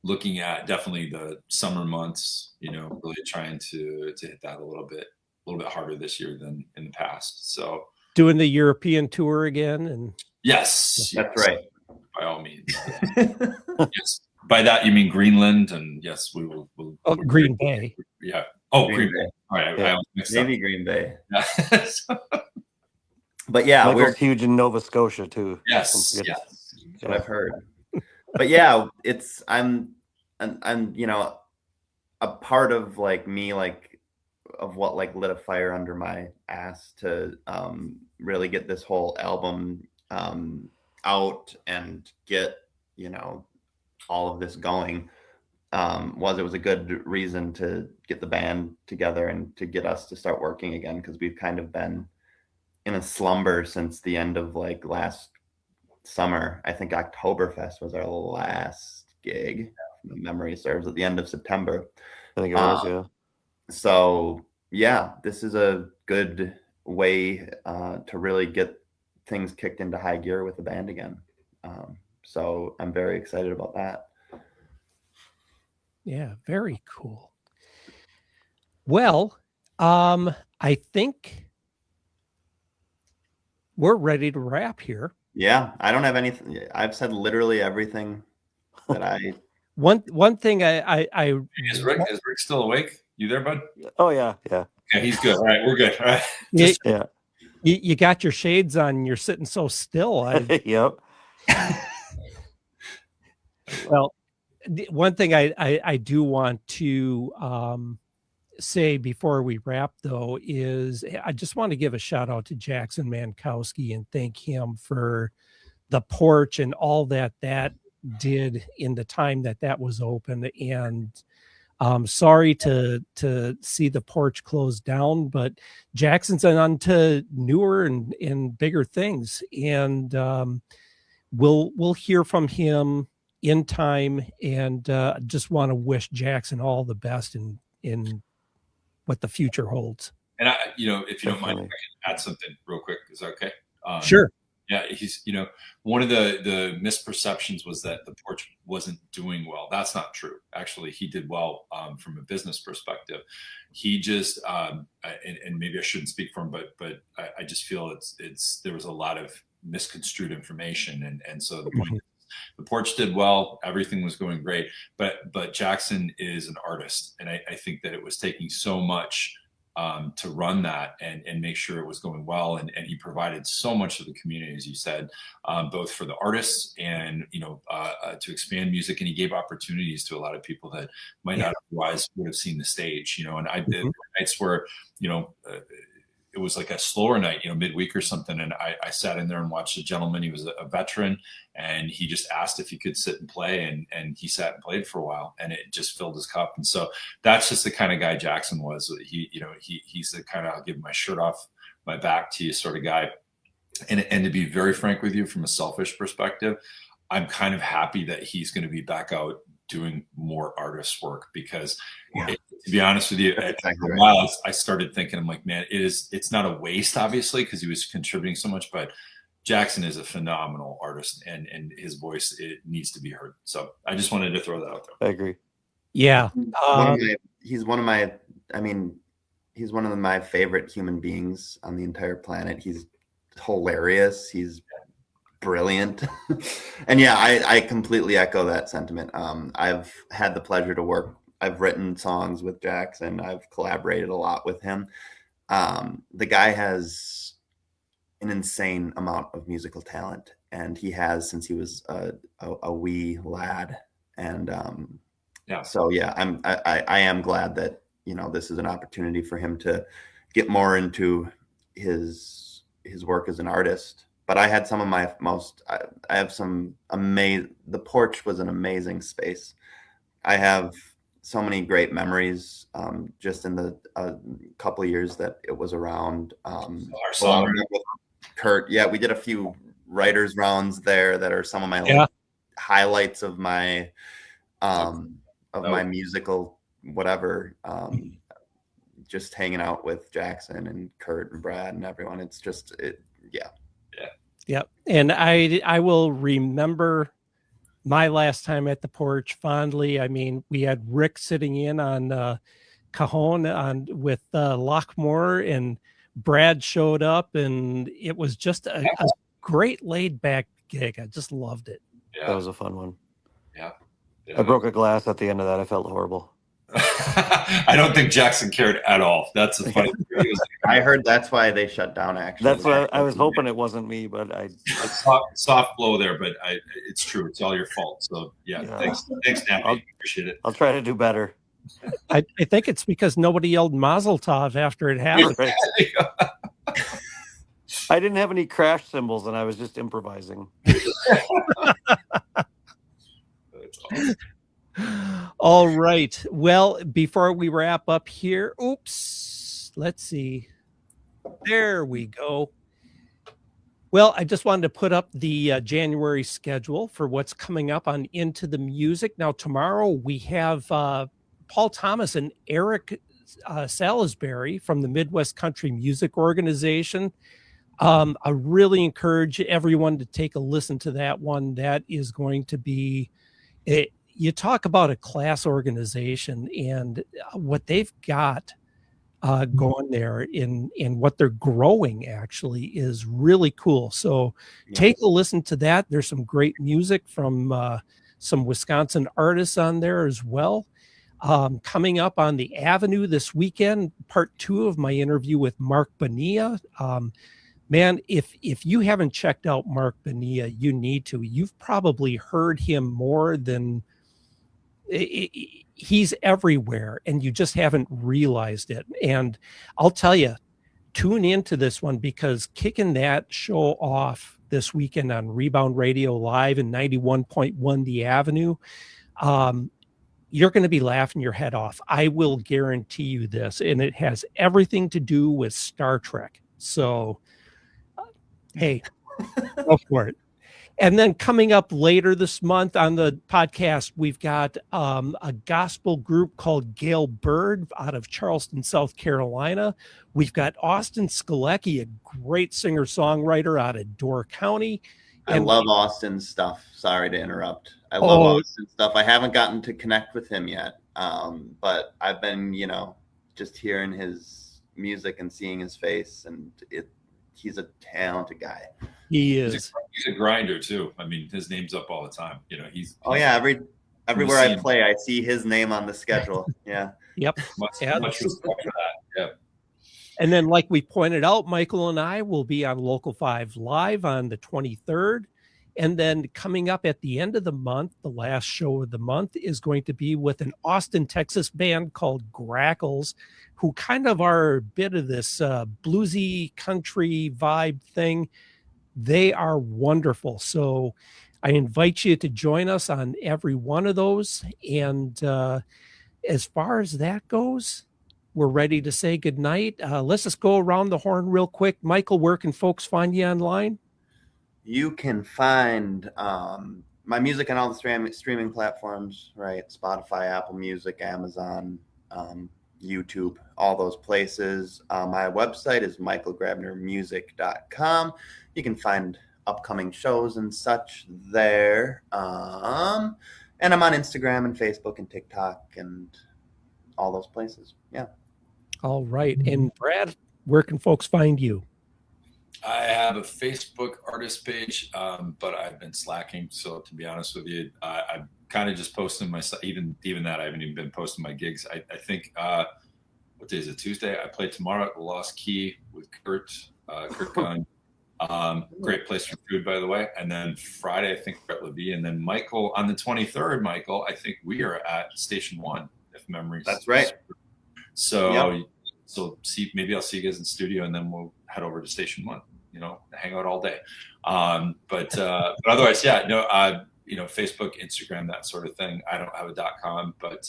looking at definitely the summer months, really trying to hit that a little bit harder this year than in the past. So doing the European tour again, and yes, that's right. By all means. Yes. By that you mean Greenland, and yes, we will. Green Bay. Yeah. Oh, Green Bay. All right. Yeah. I mixed maybe up. Green Bay. Yeah. But yeah, Michael's huge in Nova Scotia too. Yes. That's what I've heard. But yeah, I'm a part of me, of what lit a fire under my ass to really get this whole album out and get all of this going. It was a good reason to get the band together and to get us to start working again, because we've kind of been in a slumber since the end of last summer. I think Oktoberfest was our last gig, if memory serves, at the end of September. I think it was, yeah. So yeah, this is a good way to really get things kicked into high gear with the band again. So I'm very excited about that. Yeah, very cool. Well, I think we're ready to wrap here. Yeah, I don't have anything. I've said literally everything that I. One thing I is Rick still awake? You there, bud? Oh yeah. Yeah, he's good. All right, we're good. All right. Yeah. You got your shades on. And you're sitting so still. Yep. Well, one thing I do want to say before we wrap, though, is I just want to give a shout out to Jackson Mankowski and thank him for the porch and all that did in the time that was open. And sorry to see the porch closed down, but Jackson's on to newer and bigger things, and we'll hear from him in time. And just want to wish Jackson all the best in what the future holds. And if you don't mind, I can add something real quick. Is that okay? Sure. Yeah, he's, one of the misperceptions was that the porch wasn't doing well. That's not true. Actually, he did well from a business perspective. He just, and maybe I shouldn't speak for him, but I just feel there was a lot of misconstrued information, and so the point. The porch did well. Everything was going great, but Jackson is an artist, and I think that it was taking so much to run that and make sure it was going well, and he provided so much to the community, as you said, both for the artists and to expand music, and he gave opportunities to a lot of people that might not otherwise would have seen the stage. And I did nights where it was like a slower night, midweek or something. And I sat in there and watched a gentleman. He was a veteran, and he just asked if he could sit and play. And he sat and played for a while, and it just filled his cup. And so that's just the kind of guy Jackson was. He's the kind of, I'll give my shirt off my back to you sort of guy. And to be very frank with you, from a selfish perspective, I'm kind of happy that he's going to be back out doing more artist work, because to be honest with you, after a while, I started thinking, I'm like, man, it's not a waste, obviously, because he was contributing so much, but Jackson is a phenomenal artist, and his voice, it needs to be heard. So I just wanted to throw that out there. I agree. Yeah. He's one of my favorite human beings on the entire planet. He's hilarious. He's brilliant. And yeah, I completely echo that sentiment. I've had the pleasure to I've written songs with Jackson. I've collaborated a lot with him. The guy has an insane amount of musical talent, and he has since he was a wee lad. And so yeah, I am glad that, you know, this is an opportunity for him to get more into his work as an artist. But I had some of my I have some amazing, the porch was an amazing space. I have so many great memories just in the couple of years that it was around. Our song with Kurt. Yeah, we did a few writers rounds there that are some of my highlights of my my musical whatever. Just hanging out with Jackson and Kurt and Brad and everyone. It's just Yep. And I will remember my last time at the porch fondly. I mean, we had Rick sitting in on Cajon with Lockmore, and Brad showed up, and it was just a great laid back gig. I just loved it. Yeah. That was a fun one. Yeah. I broke a glass at the end of that. I felt horrible. I don't think Jackson cared at all. That's a funny thing. I heard that's why they shut down, actually. That's why I was hoping it wasn't me, but a soft blow there, but it's true. It's all your fault. So yeah. Thanks, Nappy. Appreciate it. I'll try to do better. I think it's because nobody yelled Mazel Tov after it happened. I didn't have any crash cymbals, and I was just improvising. That's awesome. All right. Well, before we wrap up here, let's see. There we go. Well, I just wanted to put up the January schedule for what's coming up on Into the Music. Now, tomorrow we have Paul Thomas and Eric Salisbury from the Midwest Country Music Organization. I really encourage everyone to take a listen to that one. That is going to be it. You talk about a class organization, and what they've got going there in what they're growing actually is really cool. So take a listen to that. There's some great music from some Wisconsin artists on there as well. Coming up on the Avenue this weekend, part 2 of my interview with Marc Bonilla. Man, if you haven't checked out Marc Bonilla, you need to. You've probably heard him more than he's everywhere, and you just haven't realized it. And I'll tell you, tune into this one, because kicking that show off this weekend on Rebound Radio Live and 91.1 The Avenue, you're going to be laughing your head off. I will guarantee you this. And it has everything to do with Star Trek. So, hey, go for it. And then coming up later this month on the podcast, we've got a gospel group called Gail Bird out of Charleston, South Carolina. We've got Austin Skalecki, a great singer-songwriter out of Door County. I love Austin's stuff. Sorry to interrupt. I love Austin's stuff. I haven't gotten to connect with him yet, but I've been, just hearing his music and seeing his face, and he's a talented guy. He is. He's a grinder too. I mean, his name's up all the time. He's everywhere I play, I see his name on the schedule. Yeah. Yep. Much respect for that. Yeah. And then, like we pointed out, Michael and I will be on Local 5 Live on the 23rd. And then coming up at the end of the month, the last show of the month is going to be with an Austin, Texas band called Grackles, who kind of are a bit of this bluesy country vibe thing. They are wonderful. So I invite you to join us on every one of those. And as far as that goes, we're ready to say goodnight. Let's just go around the horn real quick. Michael, where can folks find you online? You can find my music on all the streaming platforms, right? Spotify, Apple Music, Amazon, YouTube, all those places. My website is michaelgrabnermusic.com. You can find upcoming shows and such there. And I'm on Instagram and Facebook and TikTok and all those places. Yeah. All right. And Brad, where can folks find you? I have a Facebook artist page, but I've been slacking. So to be honest with you, I'm kind of just posting my even that I haven't even been posting my gigs. I think what day is it? Tuesday. I play tomorrow at the Lost Key with Kurt Gunn. Great place for food, by the way. And then Friday, I think Brett Levy, and then Michael on the 23rd. Michael, I think we are at Station 1, if memory. That's right. So. Yep. So maybe I'll see you guys in studio, and then we'll head over to Station 1. Hang out all day. But otherwise, yeah, Facebook, Instagram, that sort of thing. I don't have a .com, but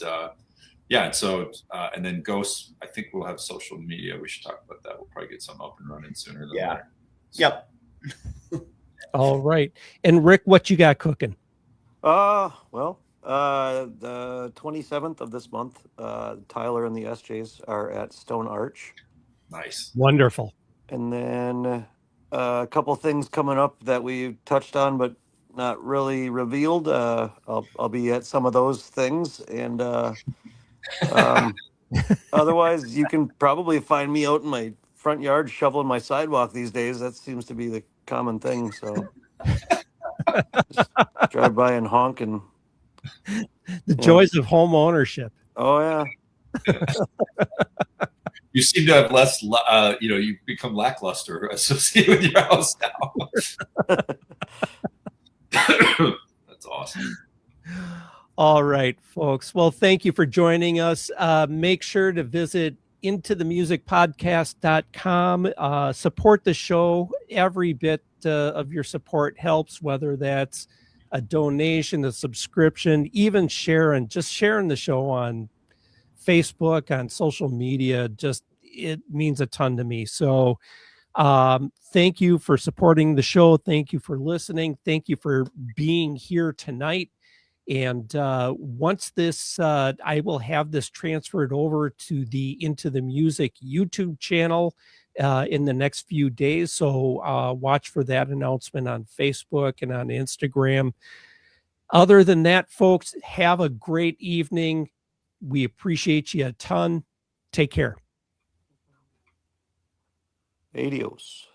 yeah. And so and then Ghosts, I think we'll have social media. We should talk about that. We'll probably get some up and running sooner than later. So. Yep. All right. And Rick, what you got cooking? The 27th of this month, Tyler and the SJs are at Stone Arch. Nice. Wonderful. And then a couple things coming up that we touched on, but not really revealed. I'll be at some of those things. And otherwise, you can probably find me out in my front yard shoveling my sidewalk these days. That seems to be the common thing. So just drive by and honk and the joys of home ownership. Oh yeah. You seem to have less, you've become lackluster associated with your house now. That's awesome. All right, folks. Well, thank you for joining us. Make sure to visit intothemusicpodcast.com. Support the show. Every bit of your support helps, whether that's a donation, a subscription, even sharing the show on Facebook, on social media. It means a ton to me. So thank you for supporting the show. Thank you for listening. Thank you for being here tonight. And once this, I will have this transferred over to the Into the Music YouTube channel in the next few days. So watch for that announcement on Facebook and on Instagram. Other than that, folks, have a great evening. We appreciate you a ton. Take care. Adios.